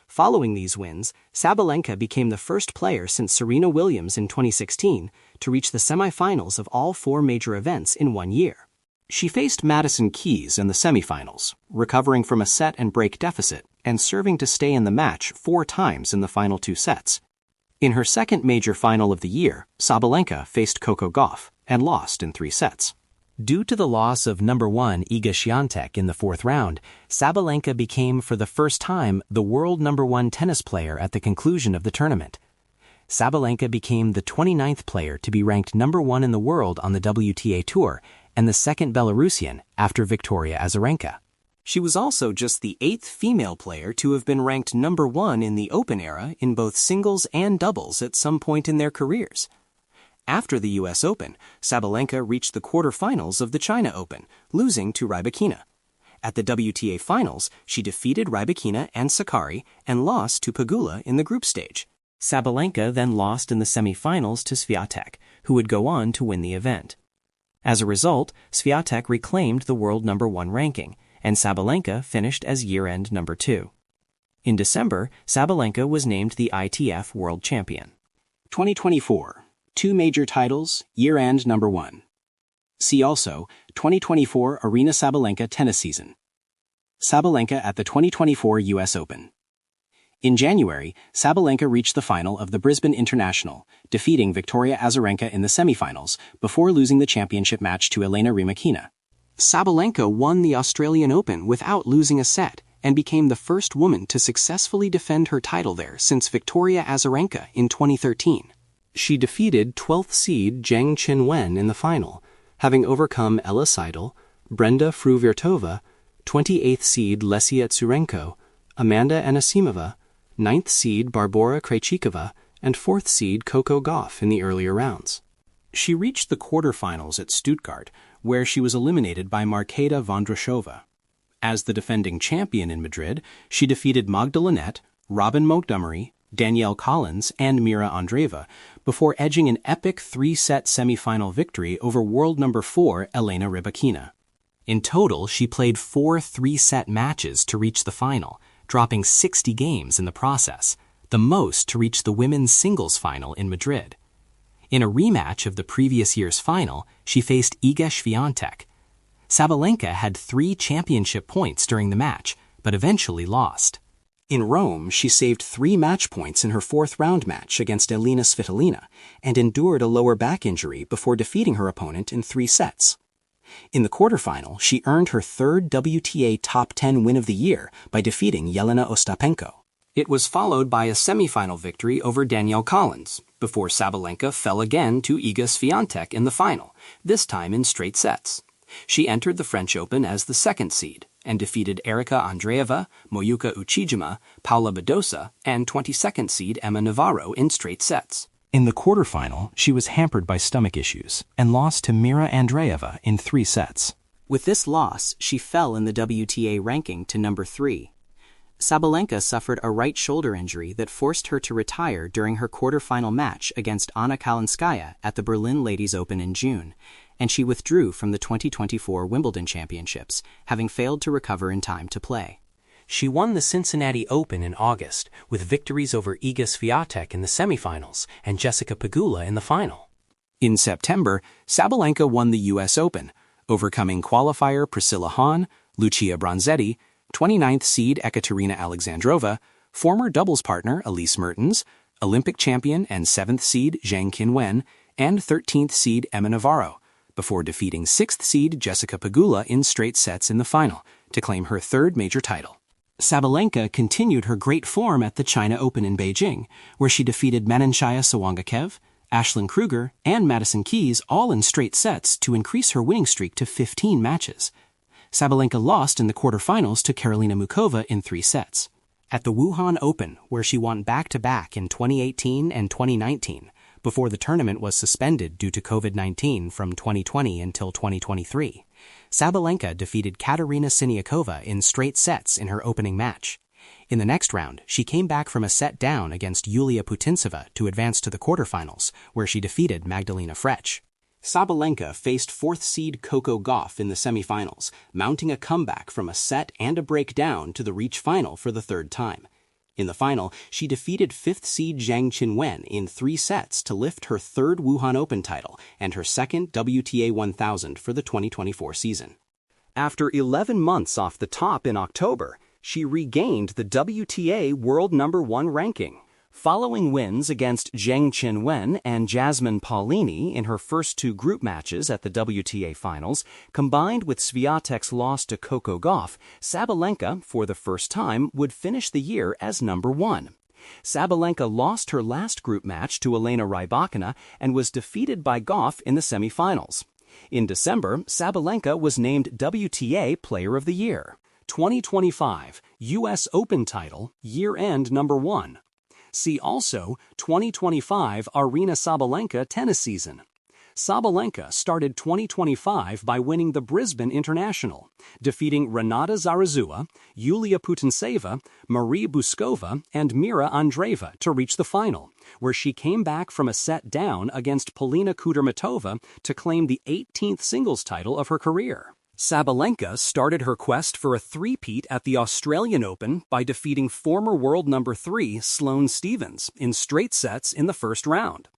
Following these wins, Sabalenka became the first player since Serena Williams in 2016 to reach the semifinals of all 4 major events in 1 year. She faced Madison Keys in the semifinals, recovering from a set and break deficit and serving to stay in the match 4 times in the final 2 sets. In her 2nd major final of the year, Sabalenka faced Coco Gauff and lost in 3 sets. Due to the loss of number 1 Iga Swiatek in the 4th round, Sabalenka became for the first time the world number 1 tennis player at the conclusion of the tournament. Sabalenka became the 29th player to be ranked number 1 in the world on the WTA Tour and the 2nd Belarusian after Victoria Azarenka. She was also just the 8th female player to have been ranked number 1 in the Open era in both singles and doubles at some point in their careers. After the U.S. Open, Sabalenka reached the quarterfinals of the China Open, losing to Rybakina. At the WTA Finals, she defeated Rybakina and Sakkari and lost to Pegula in the group stage. Sabalenka then lost in the semifinals to Swiatek, who would go on to win the event. As a result, Swiatek reclaimed the world number 1 ranking, and Sabalenka finished as year-end number 2. In December, Sabalenka was named the ITF World Champion. 2024. 2 major titles, year-end number 1. See also 2024 Aryna Sabalenka tennis season. Sabalenka at the 2024 U.S. Open. In January, Sabalenka reached the final of the Brisbane International, defeating Victoria Azarenka in the semifinals before losing the championship match to Elena Rybakina. Sabalenka won the Australian Open without losing a set and became the first woman to successfully defend her title there since Victoria Azarenka in 2013. She defeated 12th seed Zheng Qinwen in the final, having overcome Ella Seidel, Brenda Fruhvirtova, 28th seed Lesia Tsurenko, Amanda Anisimova, 9th seed Barbora Krejcikova, and 4th seed Coco Gauff in the earlier rounds. She reached the quarterfinals at Stuttgart, where she was eliminated by Marketa Vondrashova. As the defending champion in Madrid, she defeated Magda Linette, Robin Montgomery, Danielle Collins, and Mira Andreeva, before edging an epic 3-set semifinal victory over world number 4 Elena Rybakina. In total, she played 4 3-set matches to reach the final, dropping 60 games in the process, the most to reach the women's singles final in Madrid. In a rematch of the previous year's final, she faced Iga Świątek. Sabalenka had 3 championship points during the match, but eventually lost. In Rome, she saved 3 match points in her 4th-round match against Elina Svitolina and endured a lower back injury before defeating her opponent in 3 sets. In the quarterfinal, she earned her 3rd WTA Top 10 win of the year by defeating Jelena Ostapenko. It was followed by a semifinal victory over Danielle Collins, before Sabalenka fell again to Iga Świątek in the final, this time in straight sets. She entered the French Open as the 2nd seed and defeated Erika Andreeva, Moyuka Uchijima, Paula Badosa, and 22nd seed Emma Navarro in straight sets. In the quarterfinal, she was hampered by stomach issues and lost to Mira Andreeva in 3 sets. With this loss, she fell in the WTA ranking to number 3. Sabalenka suffered a right shoulder injury that forced her to retire during her quarterfinal match against Anna Kalinskaya at the Berlin Ladies Open in June, and she withdrew from the 2024 Wimbledon Championships, having failed to recover in time to play. She won the Cincinnati Open in August, with victories over Iga Świątek in the semifinals and Jessica Pegula in the final. In September, Sabalenka won the U.S. Open, overcoming qualifier Priscilla Hahn, Lucia Bronzetti, 29th seed Ekaterina Alexandrova, former doubles partner Elise Mertens, Olympic champion and 7th seed Zheng Qinwen, and 13th seed Emma Navarro, before defeating 6th seed Jessica Pegula in straight sets in the final to claim her 3rd major title. Sabalenka continued her great form at the China Open in Beijing, where she defeated Manenchaya Sawangkakev, Ashlyn Kruger, and Madison Keys all in straight sets to increase her winning streak to 15 matches. Sabalenka lost in the quarterfinals to Karolina Mukova in 3 sets. At the Wuhan Open, where she won back-to-back in 2018 and 2019, before the tournament was suspended due to COVID-19 from 2020 until 2023, Sabalenka defeated Katerina Siniakova in straight sets in her opening match. In the next round, she came back from a set down against Yulia Putintseva to advance to the quarterfinals, where she defeated Magdalena Frech. Sabalenka faced 4th seed Coco Gauff in the semifinals, mounting a comeback from a set and a break down to the reach final for the 3rd time. In the final, she defeated 5th seed Zheng Qinwen in 3 sets to lift her 3rd Wuhan Open title and her 2nd WTA 1000 for the 2024 season. After 11 months off the top in October, she regained the WTA World Number 1 ranking. Following wins against Zheng Qinwen and Jasmine Paolini in her first 2 group matches at the WTA Finals, combined with Swiatek's loss to Coco Gauff, Sabalenka, for the first time, would finish the year as number 1. Sabalenka lost her last group match to Elena Rybakina and was defeated by Gauff in the semifinals. In December, Sabalenka was named WTA Player of the Year. 2025 U.S. Open title, year-end number 1. See also 2025 Aryna Sabalenka tennis season. Sabalenka started 2025 by winning the Brisbane International, defeating Renata Zarazua, Yulia Putintseva, Marie Buskova, and Mira Andreeva to reach the final, where she came back from a set down against Polina Kudermetova to claim the 18th singles title of her career. Sabalenka started her quest for a three-peat at the Australian Open by defeating former world number 3 Sloane Stephens in straight sets in the first round.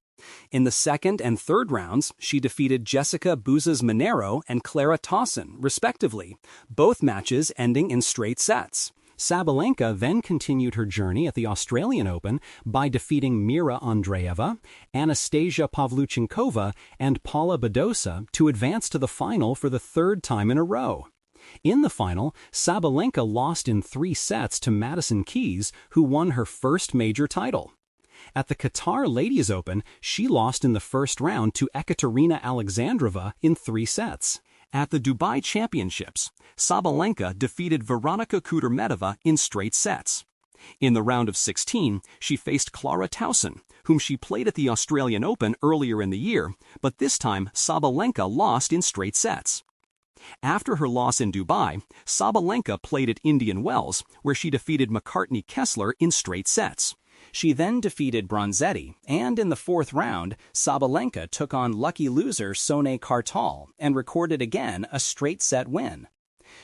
In the second and third rounds, she defeated Jessica Bouzas-Monero and Clara Tauson, respectively, both matches ending in straight sets. Sabalenka then continued her journey at the Australian Open by defeating Mira Andreeva, Anastasia Pavlyuchenkova, and Paula Badosa to advance to the final for the third time in a row. In the final, Sabalenka lost in 3 sets to Madison Keys, who won her first major title. At the Qatar Ladies Open, she lost in the first round to Ekaterina Alexandrova in 3 sets. At the Dubai Championships, Sabalenka defeated Veronika Kudermetova in straight sets. In the round of 16, she faced Clara Tauson, whom she played at the Australian Open earlier in the year, but this time Sabalenka lost in straight sets. After her loss in Dubai, Sabalenka played at Indian Wells, where she defeated McCartney Kessler in straight sets. She then defeated Bronzetti, and in the 4th round, Sabalenka took on lucky loser Sone Kartal and recorded again a straight-set win.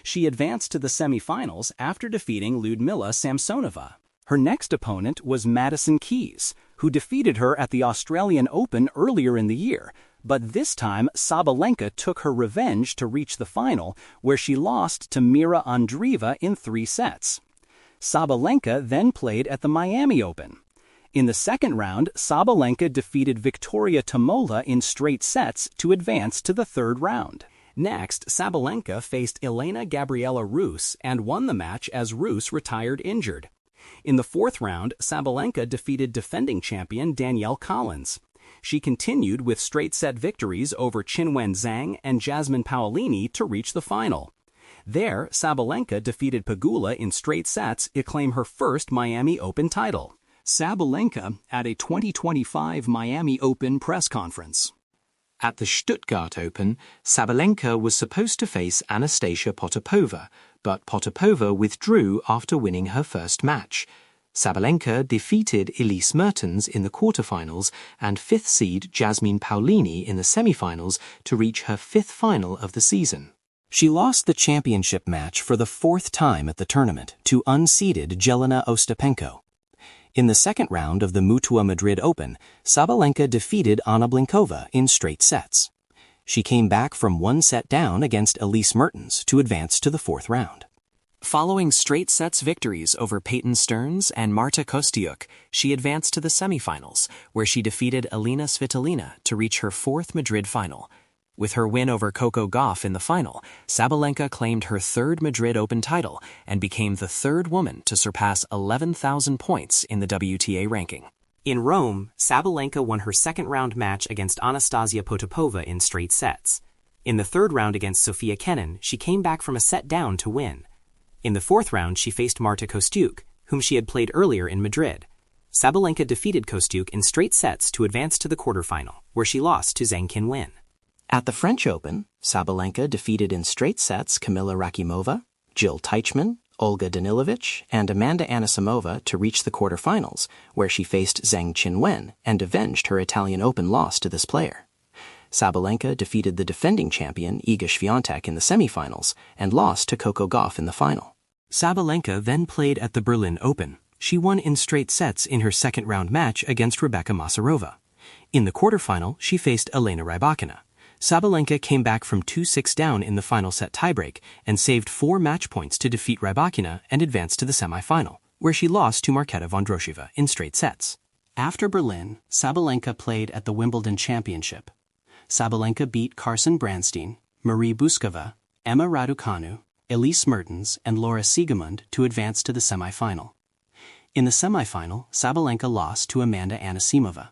She advanced to the semifinals after defeating Ludmila Samsonova. Her next opponent was Madison Keys, who defeated her at the Australian Open earlier in the year, but this time Sabalenka took her revenge to reach the final, where she lost to Mira Andreeva in 3 sets. Sabalenka then played at the Miami Open. In the 2nd round, Sabalenka defeated Victoria Tomola in straight sets to advance to the 3rd round. Next, Sabalenka faced Elena Gabriela Rus and won the match as Rus retired injured. In the 4th round, Sabalenka defeated defending champion Danielle Collins. She continued with straight-set victories over Qinwen Zhang and Jasmine Paolini to reach the final. There, Sabalenka defeated Pegula in straight sets to claim her first Miami Open title. Sabalenka at a 2025 Miami Open press conference. At the Stuttgart Open, Sabalenka was supposed to face Anastasia Potapova, but Potapova withdrew after winning her first match. Sabalenka defeated Elise Mertens in the quarterfinals and 5th seed Jasmine Paolini in the semifinals to reach her 5th final of the season. She lost the championship match for the 4th time at the tournament to unseeded Jelena Ostapenko. In the 2nd round of the Mutua Madrid Open, Sabalenka defeated Anna Blinkova in straight sets. She came back from 1 set down against Elise Mertens to advance to the 4th round. Following straight sets victories over Peyton Stearns and Marta Kostyuk, she advanced to the semifinals, where she defeated Alina Svitolina to reach her 4th Madrid final. With her win over Coco Gauff in the final, Sabalenka claimed her 3rd Madrid Open title and became the 3rd woman to surpass 11,000 points in the WTA ranking. In Rome, Sabalenka won her 2nd round match against Anastasia Potapova in straight sets. In the 3rd round against Sofia Kenin, she came back from a set down to win. In the 4th round, she faced Marta Kostyuk, whom she had played earlier in Madrid. Sabalenka defeated Kostyuk in straight sets to advance to the quarterfinal, where she lost to Zhang Qinwen. At the French Open, Sabalenka defeated in straight sets Kamila Rakimova, Jill Teichmann, Olga Danilovic, and Amanda Anisimova to reach the quarterfinals, where she faced Zhang Qinwen and avenged her Italian Open loss to this player. Sabalenka defeated the defending champion Iga Świątek in the semifinals and lost to Coco Gauff in the final. Sabalenka then played at the Berlin Open. She won in straight sets in her 2nd round match against Rebeka Masarova. In the quarterfinal, she faced Elena Rybakina. Sabalenka came back from 2-6 down in the final set tiebreak and saved 4 match points to defeat Rybakina and advance to the semifinal, where she lost to Marketa Vondrousova in straight sets. After Berlin, Sabalenka played at the Wimbledon Championship. Sabalenka beat Carson Branstein, Marie Buskova, Emma Raducanu, Elise Mertens, and Laura Siegemund to advance to the semifinal. In the semifinal, Sabalenka lost to Amanda Anisimova.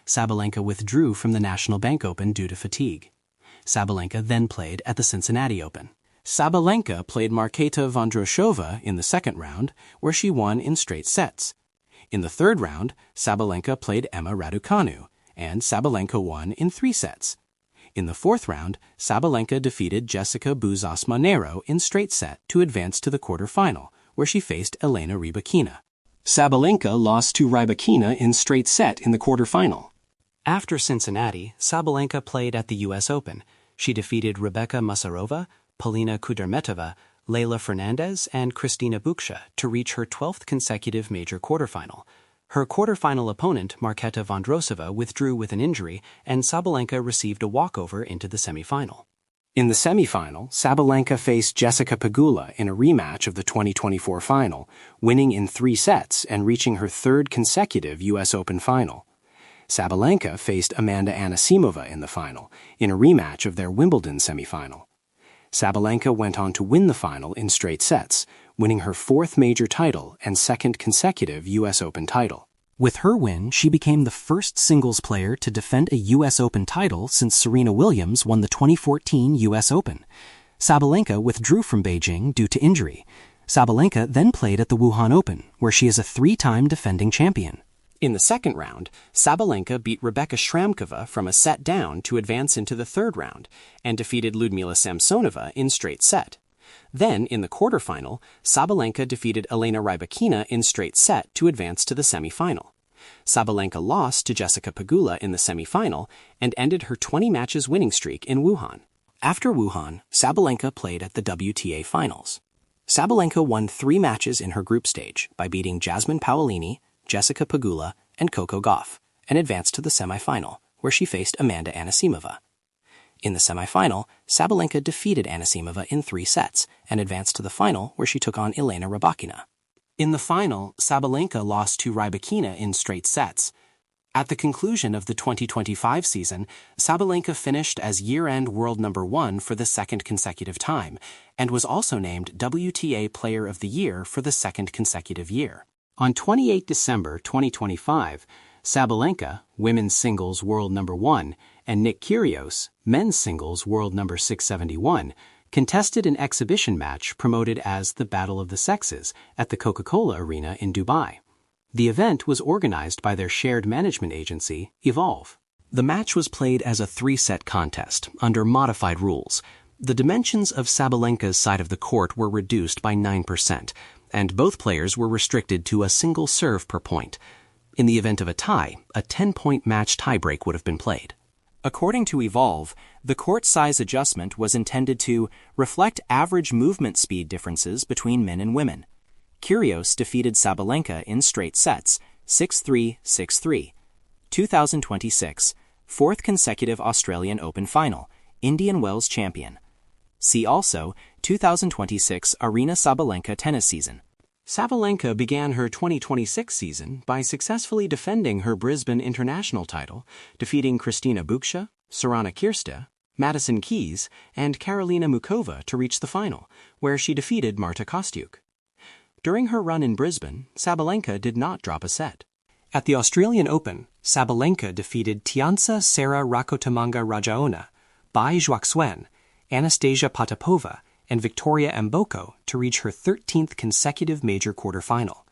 Sabalenka withdrew from the National Bank Open due to fatigue. Sabalenka then played at the Cincinnati Open. Sabalenka played Marketa Vondrousova in the 2nd round, where she won in straight sets. In the 3rd round, Sabalenka played Emma Raducanu, and Sabalenka won in 3 sets. In the 4th round, Sabalenka defeated Jessica Buzas Monero in straight set to advance to the quarterfinal, where she faced Elena Rybakina. Sabalenka lost to Rybakina in straight set in the quarterfinal. After Cincinnati, Sabalenka played at the U.S. Open. She defeated Rebeka Masarova, Polina Kudermetova, Leylah Fernandez, and Kristina Buksha to reach her 12th consecutive major quarterfinal. Her quarterfinal opponent, Marketa Vondrousova, withdrew with an injury, and Sabalenka received a walkover into the semifinal. In the semifinal, Sabalenka faced Jessica Pegula in a rematch of the 2024 final, winning in 3 sets and reaching her 3rd consecutive U.S. Open final. Sabalenka faced Amanda Anisimova in the final, in a rematch of their Wimbledon semifinal. Sabalenka went on to win the final in straight sets, winning her 4th major title and 2nd consecutive U.S. Open title. With her win, she became the first singles player to defend a U.S. Open title since Serena Williams won the 2014 U.S. Open. Sabalenka withdrew from Beijing due to injury. Sabalenka then played at the Wuhan Open, where she is a 3-time defending champion. In the second round, Sabalenka beat Rebeka Šramkova from a set down to advance into the 3rd round and defeated Ludmila Samsonova in straight set. Then, in the quarterfinal, Sabalenka defeated Elena Rybakina in straight set to advance to the semifinal. Sabalenka lost to Jessica Pegula in the semifinal and ended her 20 matches winning streak in Wuhan. After Wuhan, Sabalenka played at the WTA finals. Sabalenka won 3 matches in her group stage by beating Jasmine Paolini, Jessica Pegula, and Coco Gauff, and advanced to the semifinal, where she faced Amanda Anisimova. In the semifinal, Sabalenka defeated Anisimova in 3 sets and advanced to the final, where she took on Elena Rybakina. In the final, Sabalenka lost to Rybakina in straight sets. At the conclusion of the 2025 season, Sabalenka finished as year-end world number 1 for the 2nd consecutive time, and was also named WTA Player of the Year for the 2nd consecutive year. On 28 December 2025, Sabalenka, women's singles world number 1, and Nick Kyrgios, men's singles world number 671, contested an exhibition match promoted as the Battle of the Sexes at the Coca-Cola Arena in Dubai. The event was organized by their shared management agency, Evolve. The match was played as a 3-set contest under modified rules. The dimensions of Sabalenka's side of the court were reduced by 9%, and both players were restricted to a single serve per point. In the event of a tie, a 10-point match tiebreak would have been played. According to Evolve, the court size adjustment was intended to reflect average movement speed differences between men and women. Kyrgios defeated Sabalenka in straight sets, 6-3, 6-3. 2026, 4th consecutive Australian Open final, Indian Wells champion. See also 2026 Aryna Sabalenka tennis season. Sabalenka began her 2026 season by successfully defending her Brisbane International title, defeating Kristina Buksha, Sorana Kirsta, Madison Keys, and Karolina Mukova to reach the final, where she defeated Marta Kostyuk. During her run in Brisbane, Sabalenka did not drop a set. At the Australian Open, Sabalenka defeated Tiansa Sarah Rakotomanga Rajaona, Bai Zhuaxuan, Anastasia Potapova, and Victoria Mboko to reach her 13th consecutive major quarterfinal.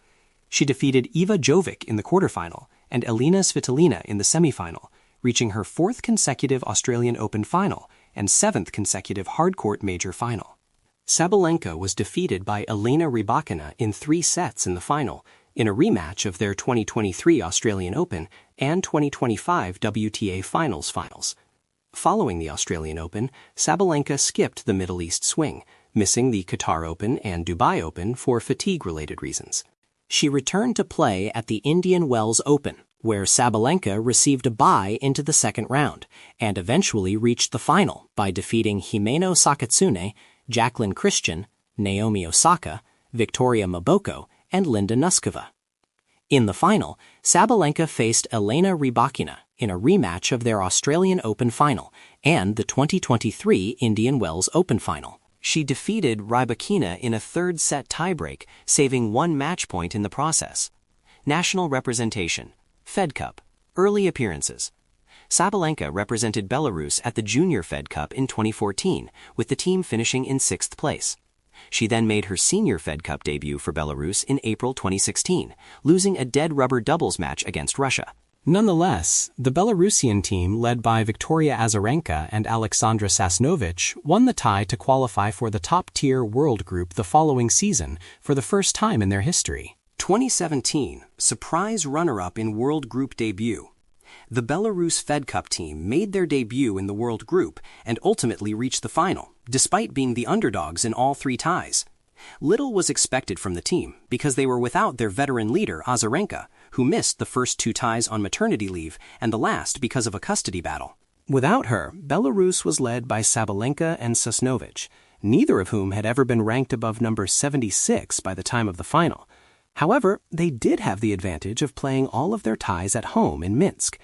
She defeated Iva Jovic in the quarterfinal and Elina Svitolina in the semifinal, reaching her 4th consecutive Australian Open final and 7th consecutive hardcourt major final. Sabalenka was defeated by Elena Rybakina in 3 sets in the final, in a rematch of their 2023 Australian Open and 2025 WTA finals. Following the Australian Open, Sabalenka skipped the Middle East swing, missing the Qatar Open and Dubai Open for fatigue-related reasons. She returned to play at the Indian Wells Open, where Sabalenka received a bye into the 2nd round, and eventually reached the final by defeating Himeno Sakatsune, Jacqueline Christian, Naomi Osaka, Victoria Mboko, and Linda Nuskova. In the final, Sabalenka faced Elena Rybakina in a rematch of their Australian Open final and the 2023 Indian Wells Open final. She defeated Rybakina in a 3rd-set tiebreak, saving 1 match point in the process. National representation, Fed Cup, early appearances. Sabalenka represented Belarus at the Junior Fed Cup in 2014, with the team finishing in 6th place. She then made her Senior Fed Cup debut for Belarus in April 2016, losing a dead rubber doubles match against Russia. Nonetheless, the Belarusian team, led by Victoria Azarenka and Alexandra Sasnovich, won the tie to qualify for the top-tier world group the following season for the first time in their history. 2017, surprise runner-up in world group debut. The Belarus Fed Cup team made their debut in the world group and ultimately reached the final, despite being the underdogs in all 3 ties. Little was expected from the team because they were without their veteran leader Azarenka, who missed the first 2 ties on maternity leave and the last because of a custody battle. Without her, Belarus was led by Sabalenka and Sasnovich, neither of whom had ever been ranked above number 76 by the time of the final. However, they did have the advantage of playing all of their ties at home in Minsk.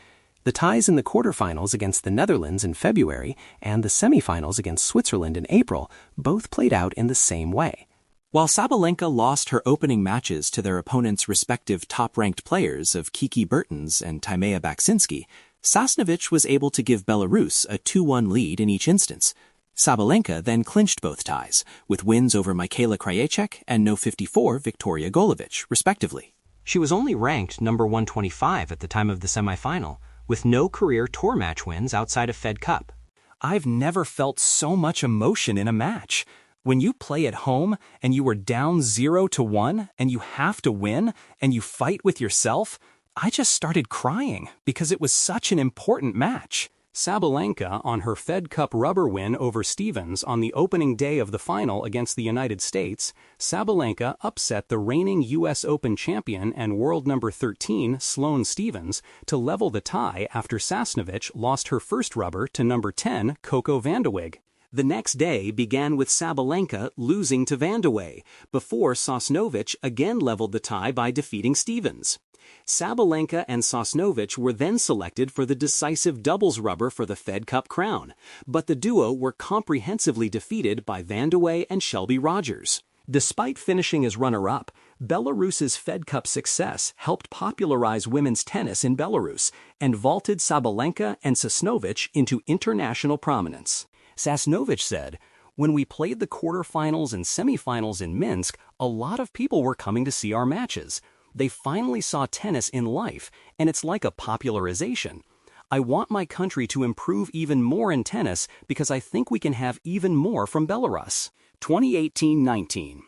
The ties in the quarterfinals against the Netherlands in February and the semifinals against Switzerland in April both played out in the same way. While Sabalenka lost her opening matches to their opponents' respective top-ranked players of Kiki Bertens and Timea Baksinski, Sasnovich was able to give Belarus a 2-1 lead in each instance. Sabalenka then clinched both ties, with wins over Michaela Krajicek and No. 54 Victoria Golubic, respectively. She was only ranked number 125 at the time of the semifinal, with no career tour match wins outside of Fed Cup. I've never felt so much emotion in a match. When you play at home and you are down 0-1 and you have to win and you fight with yourself, I just started crying because it was such an important match. Sabalenka, on her Fed Cup rubber win over Stevens on the opening day of the final against the United States, Sabalenka upset the reigning U.S. Open champion and world number 13 Sloane Stevens to level the tie after Sasnovich lost her first rubber to number 10 Coco Vandeweghe. The next day began with Sabalenka losing to Vandeweghe, before Sasnovich again leveled the tie by defeating Stevens. Sabalenka and Sasnovich were then selected for the decisive doubles rubber for the Fed Cup crown, but the duo were comprehensively defeated by Vandeweghe and Shelby Rogers. Despite finishing as runner-up, Belarus's Fed Cup success helped popularize women's tennis in Belarus and vaulted Sabalenka and Sasnovich into international prominence. Sasnovich said, "When we played the quarterfinals and semifinals in Minsk, a lot of people were coming to see our matches. They finally saw tennis in life, and it's like a popularization. I want my country to improve even more in tennis because I think we can have even more from Belarus." 2018-19.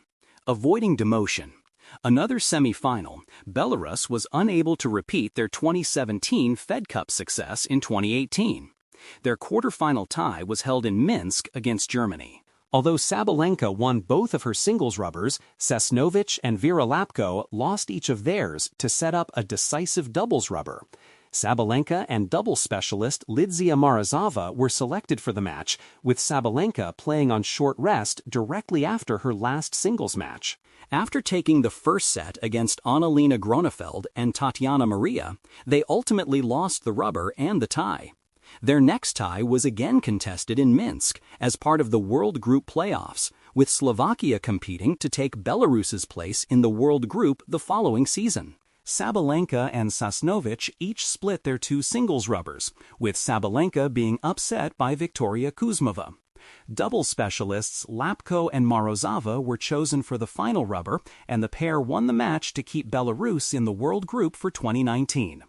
Avoiding demotion. Another semifinal, Belarus was unable to repeat their 2017 Fed Cup success in 2018. Their quarterfinal tie was held in Minsk against Germany. Although Sabalenka won both of her singles rubbers, Sasnovich and Vera Lapko lost each of theirs to set up a decisive doubles rubber. Sabalenka and doubles specialist Lidzia Morozova were selected for the match, with Sabalenka playing on short rest directly after her last singles match. After taking the first set against Annalena Gronefeld and Tatiana Maria, they ultimately lost the rubber and the tie. Their next tie was again contested in Minsk as part of the World Group playoffs, with Slovakia competing to take Belarus's place in the World Group the following season. Sabalenka and Sasnovich each split their two singles rubbers, with Sabalenka being upset by Victoria Kuzmova. Double specialists Lapko and Morozova were chosen for the final rubber, and the pair won the match to keep Belarus in the World Group for 2019.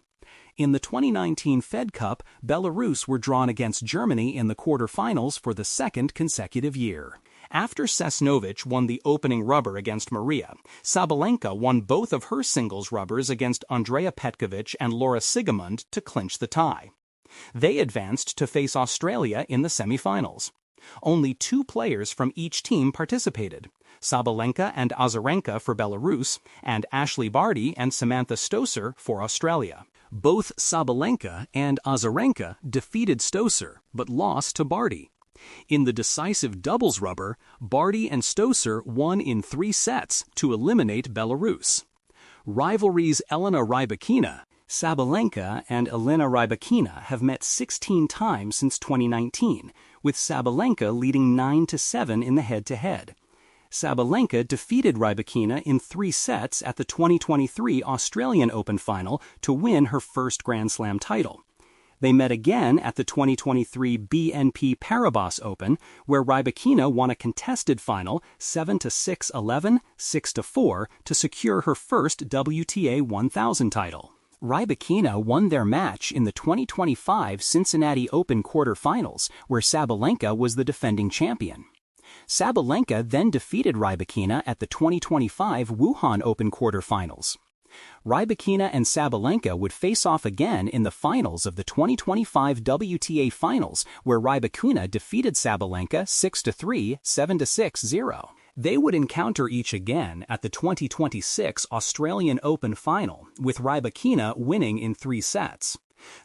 In the 2019 Fed Cup, Belarus were drawn against Germany in the quarterfinals for the second consecutive year. After Sasnovich won the opening rubber against Maria, Sabalenka won both of her singles rubbers against Andrea Petkovic and Laura Sigamund to clinch the tie. They advanced to face Australia in the semifinals. Only two players from each team participated, Sabalenka and Azarenka for Belarus, and Ashley Barty and Samantha Stosur for Australia. Both Sabalenka and Azarenka defeated Stosur, but lost to Barty. In the decisive doubles rubber, Barty and Stosur won in 3 sets to eliminate Belarus. Rivalries Elena Rybakina. Sabalenka and Elena Rybakina have met 16 times since 2019, with Sabalenka leading 9-7 in the head-to-head. Sabalenka defeated Rybakina in 3 sets at the 2023 Australian Open final to win her first Grand Slam title. They met again at the 2023 BNP Paribas Open, where Rybakina won a contested final 7-6-11, 6-4 to secure her first WTA 1000 title. Rybakina won their match in the 2025 Cincinnati Open quarterfinals, where Sabalenka was the defending champion. Sabalenka then defeated Rybakina at the 2025 Wuhan Open quarterfinals. Rybakina and Sabalenka would face off again in the finals of the 2025 WTA Finals, where Rybakina defeated Sabalenka 6-3, 7-6-0. They would encounter each again at the 2026 Australian Open final, with Rybakina winning in 3 sets.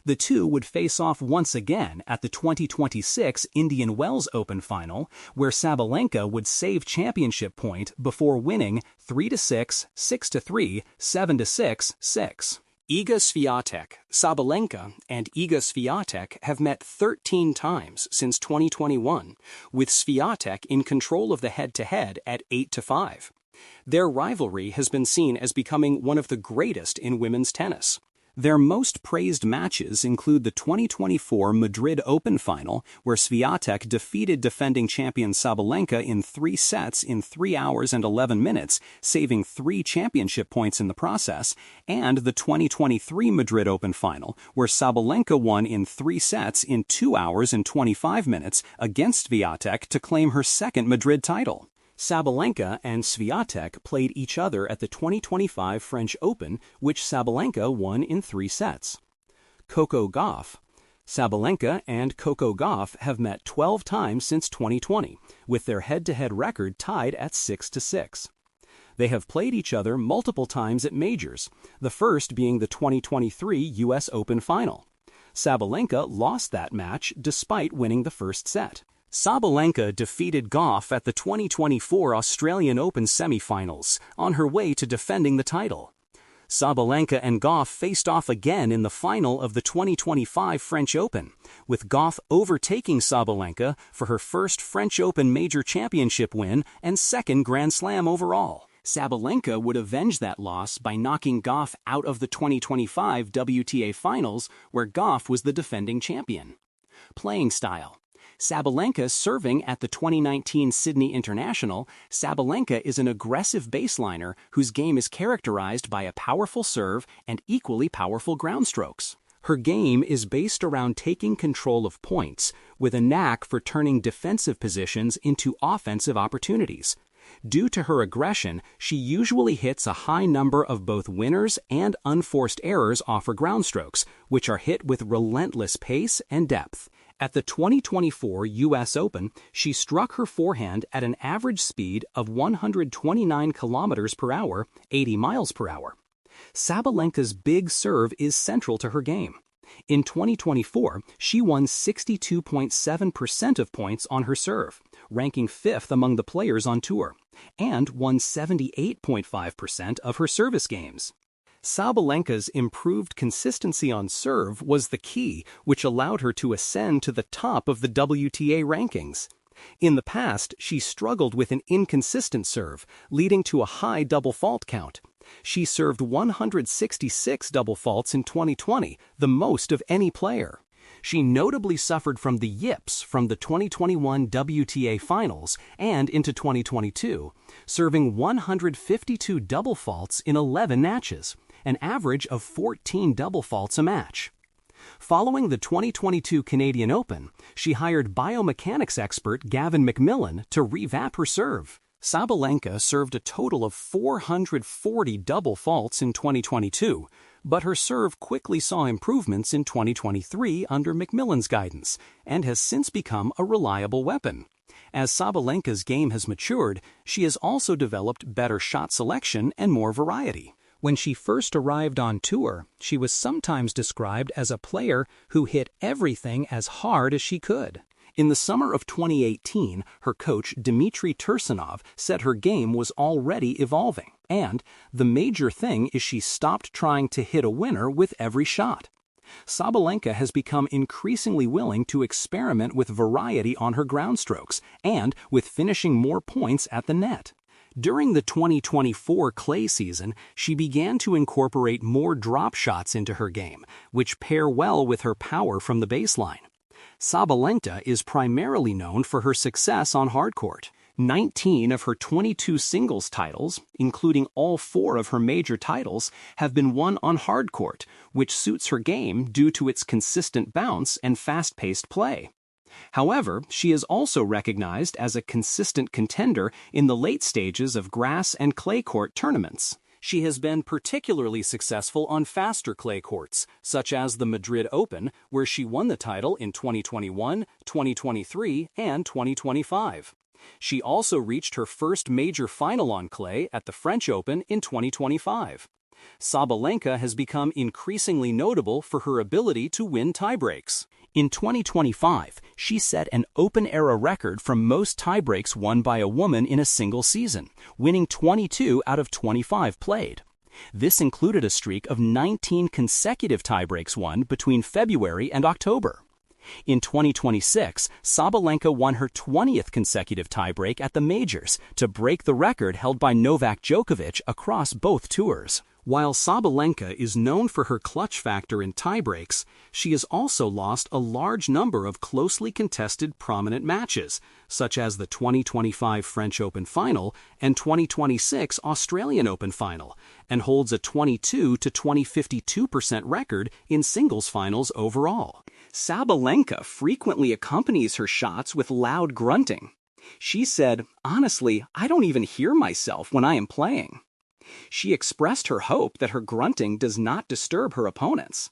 The two would face off once again at the 2026 Indian Wells Open final, where Sabalenka would save championship point before winning 3-6, 6-3, 7-6, 6. Iga Swiatek, Sabalenka, and Iga Swiatek have met 13 times since 2021, with Swiatek in control of the head-to-head at 8-5. Their rivalry has been seen as becoming one of the greatest in women's tennis. Their most praised matches include the 2024 Madrid Open final, where Swiatek defeated defending champion Sabalenka in 3 sets in 3 hours and 11 minutes, saving 3 championship points in the process, and the 2023 Madrid Open final, where Sabalenka won in 3 sets in 2 hours and 25 minutes against Swiatek to claim her second Madrid title. Sabalenka and Swiatek played each other at the 2025 French Open, which Sabalenka won in 3 sets. Coco Gauff. Sabalenka and Coco Gauff have met 12 times since 2020, with their head-to-head record tied at 6-6. They have played each other multiple times at majors, the first being the 2023 U.S. Open final. Sabalenka lost that match despite winning the first set. Sabalenka defeated Gauff at the 2024 Australian Open semi-finals, on her way to defending the title. Sabalenka and Gauff faced off again in the final of the 2025 French Open, with Gauff overtaking Sabalenka for her first French Open major championship win and second Grand Slam overall. Sabalenka would avenge that loss by knocking Gauff out of the 2025 WTA Finals, where Gauff was the defending champion. Playing style. Sabalenka serving at the 2019 Sydney International, Sabalenka is an aggressive baseliner whose game is characterized by a powerful serve and equally powerful ground strokes. Her game is based around taking control of points, with a knack for turning defensive positions into offensive opportunities. Due to her aggression, she usually hits a high number of both winners and unforced errors off her ground strokes, which are hit with relentless pace and depth. At the 2024 U.S. Open, she struck her forehand at an average speed of 129 kilometers per hour, 80 miles per hour. Sabalenka's big serve is central to her game. In 2024, she won 62.7% of points on her serve, ranking 5th among the players on tour, and won 78.5% of her service games. Sabalenka's improved consistency on serve was the key, which allowed her to ascend to the top of the WTA rankings. In the past, she struggled with an inconsistent serve, leading to a high double fault count. She served 166 double faults in 2020, the most of any player. She notably suffered from the yips from the 2021 WTA Finals and into 2022, serving 152 double faults in 11 matches, an average of 14 double faults a match. Following the 2022 Canadian Open, she hired biomechanics expert Gavin McMillan to revamp her serve. Sabalenka served a total of 440 double faults in 2022, but her serve quickly saw improvements in 2023 under McMillan's guidance and has since become a reliable weapon. As Sabalenka's game has matured, she has also developed better shot selection and more variety. When she first arrived on tour, she was sometimes described as a player who hit everything as hard as she could. In the summer of 2018, her coach Dmitry Tursunov said her game was already evolving, and the major thing is she stopped trying to hit a winner with every shot. Sabalenka has become increasingly willing to experiment with variety on her ground strokes and with finishing more points at the net. During the 2024 clay season, she began to incorporate more drop shots into her game, which pair well with her power from the baseline. Sabalenka is primarily known for her success on hardcourt. 19 of her 22 singles titles, including all 4 of her major titles, have been won on hardcourt, which suits her game due to its consistent bounce and fast-paced play. However, she is also recognized as a consistent contender in the late stages of grass and clay court tournaments. She has been particularly successful on faster clay courts, such as the Madrid Open, where she won the title in 2021, 2023, and 2025. She also reached her first major final on clay at the French Open in 2025. Sabalenka has become increasingly notable for her ability to win tiebreaks. In 2025, she set an Open-era record for most tiebreaks won by a woman in a single season, winning 22 out of 25 played. This included a streak of 19 consecutive tiebreaks won between February and October. In 2026, Sabalenka won her 20th consecutive tiebreak at the majors to break the record held by Novak Djokovic across both tours. While Sabalenka is known for her clutch factor in tiebreaks, she has also lost a large number of closely contested prominent matches, such as the 2025 French Open Final and 2026 Australian Open Final, and holds a 22 to 52% record in singles finals overall. Sabalenka frequently accompanies her shots with loud grunting. She said, "Honestly, I don't even hear myself when I am playing." She expressed her hope that her grunting does not disturb her opponents.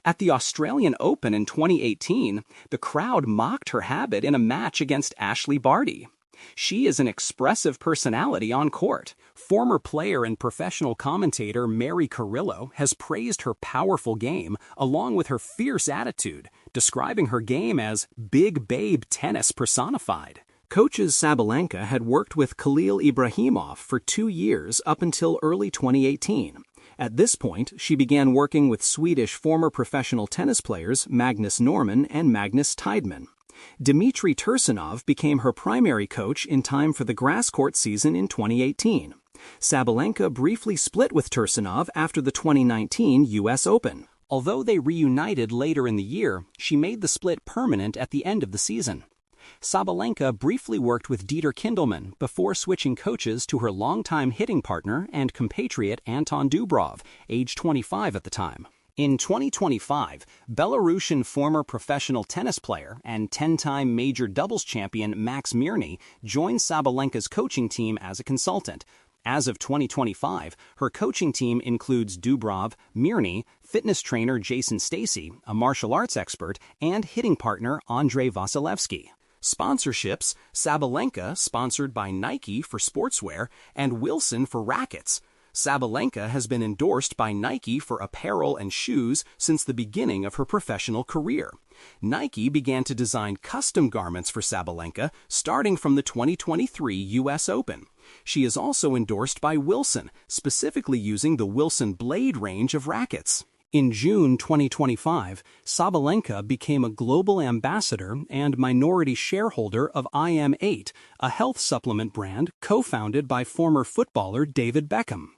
At the Australian Open in 2018, the crowd mocked her habit in a match against Ashley Barty. She is an expressive personality on court. Former player and professional commentator Mary Carrillo has praised her powerful game along with her fierce attitude, describing her game as big babe tennis personified. Coaches Sabalenka had worked with Khalil Ibrahimov for 2 years up until early 2018. At this point, she began working with Swedish former professional tennis players Magnus Norman and Magnus Tideman. Dmitry Tursunov became her primary coach in time for the grass court season in 2018. Sabalenka briefly split with Tursunov after the 2019 U.S. Open. Although they reunited later in the year, she made the split permanent at the end of the season. Sabalenka briefly worked with Dieter Kindelman before switching coaches to her longtime hitting partner and compatriot Anton Dubrov, age 25 at the time. In 2025, Belarusian former professional tennis player and 10-time major doubles champion Max Mirny joined Sabalenka's coaching team as a consultant. As of 2025, her coaching team includes Dubrov, Mirny, fitness trainer Jason Stacy, a martial arts expert, and hitting partner Andrei Vasilevsky. Sponsorships: Sabalenka, sponsored by Nike for sportswear, and Wilson for rackets. Sabalenka has been endorsed by Nike for apparel and shoes since the beginning of her professional career. Nike began to design custom garments for Sabalenka starting from the 2023 U.S. Open. She is also endorsed by Wilson, specifically using the Wilson Blade range of rackets. In June 2025, Sabalenka became a global ambassador and minority shareholder of IM8, a health supplement brand co-founded by former footballer David Beckham.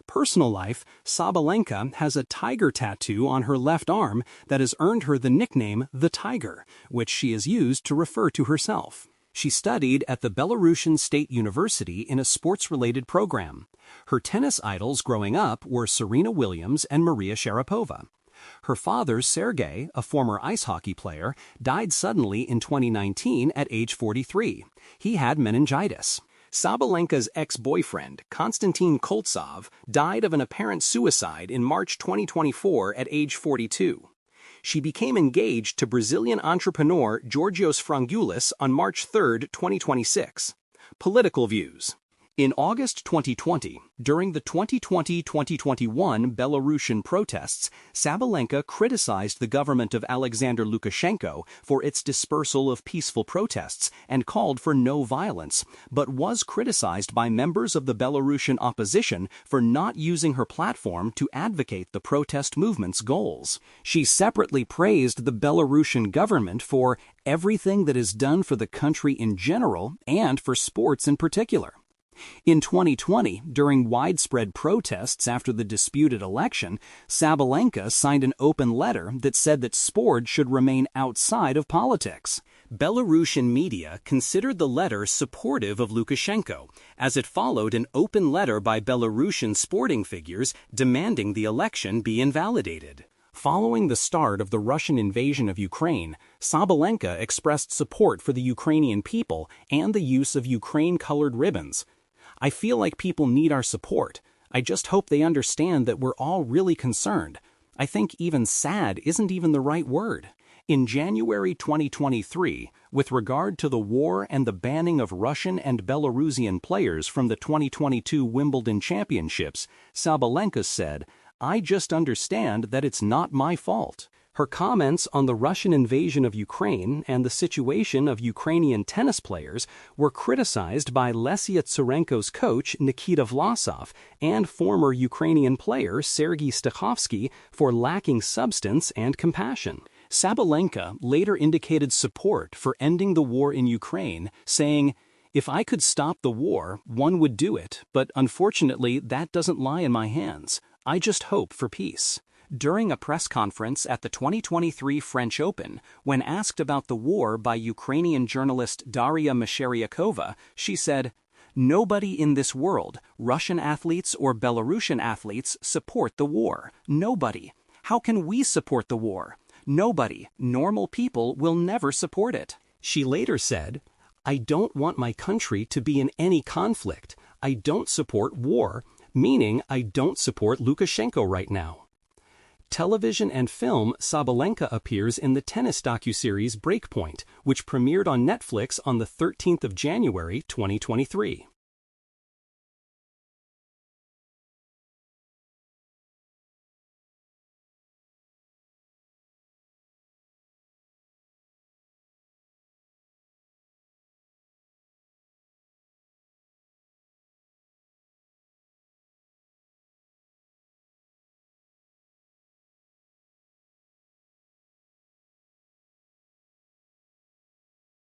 Personal life: Sabalenka has a tiger tattoo on her left arm that has earned her the nickname The Tiger, which she has used to refer to herself. She studied at the Belarusian State University in a sports-related program. Her tennis idols growing up were Serena Williams and Maria Sharapova. Her father, Sergei, a former ice hockey player, died suddenly in 2019 at age 43. He had meningitis. Sabalenka's ex-boyfriend, Konstantin Koltsov, died of an apparent suicide in March 2024 at age 42. She became engaged to Brazilian entrepreneur Georgios Frangulis on March 3, 2026. Political views. In August 2020, during the 2020-2021 Belarusian protests, Sabalenka criticized the government of Alexander Lukashenko for its dispersal of peaceful protests and called for no violence, but was criticized by members of the Belarusian opposition for not using her platform to advocate the protest movement's goals. She separately praised the Belarusian government for everything that is done for the country in general and for sports in particular. In 2020, during widespread protests after the disputed election, Sabalenka signed an open letter that said that sport should remain outside of politics. Belarusian media considered the letter supportive of Lukashenko, as it followed an open letter by Belarusian sporting figures demanding the election be invalidated. Following the start of the Russian invasion of Ukraine, Sabalenka expressed support for the Ukrainian people and the use of Ukraine-colored ribbons. "I feel like people need our support. I just hope they understand that we're all really concerned. I think even sad isn't even the right word." In January 2023, with regard to the war and the banning of Russian and Belarusian players from the 2022 Wimbledon Championships, Sabalenka said, "I just understand that it's not my fault." Her comments on the Russian invasion of Ukraine and the situation of Ukrainian tennis players were criticized by Lesia Tsurenko's coach Nikita Vlasov and former Ukrainian player Sergei Stakhovsky for lacking substance and compassion. Sabalenka later indicated support for ending the war in Ukraine, saying, "If I could stop the war, one would do it, but unfortunately that doesn't lie in my hands. I just hope for peace." During a press conference at the 2023 French Open, when asked about the war by Ukrainian journalist Daria Masheryakova, she said, "Nobody in this world, Russian athletes or Belarusian athletes, support the war. Nobody. How can we support the war? Nobody, normal people, will never support it." She later said, "I don't want my country to be in any conflict. I don't support war, meaning I don't support Lukashenko right now." Television and film, Sabalenka appears in the tennis docuseries Breakpoint, which premiered on Netflix on the 13th of January 2023.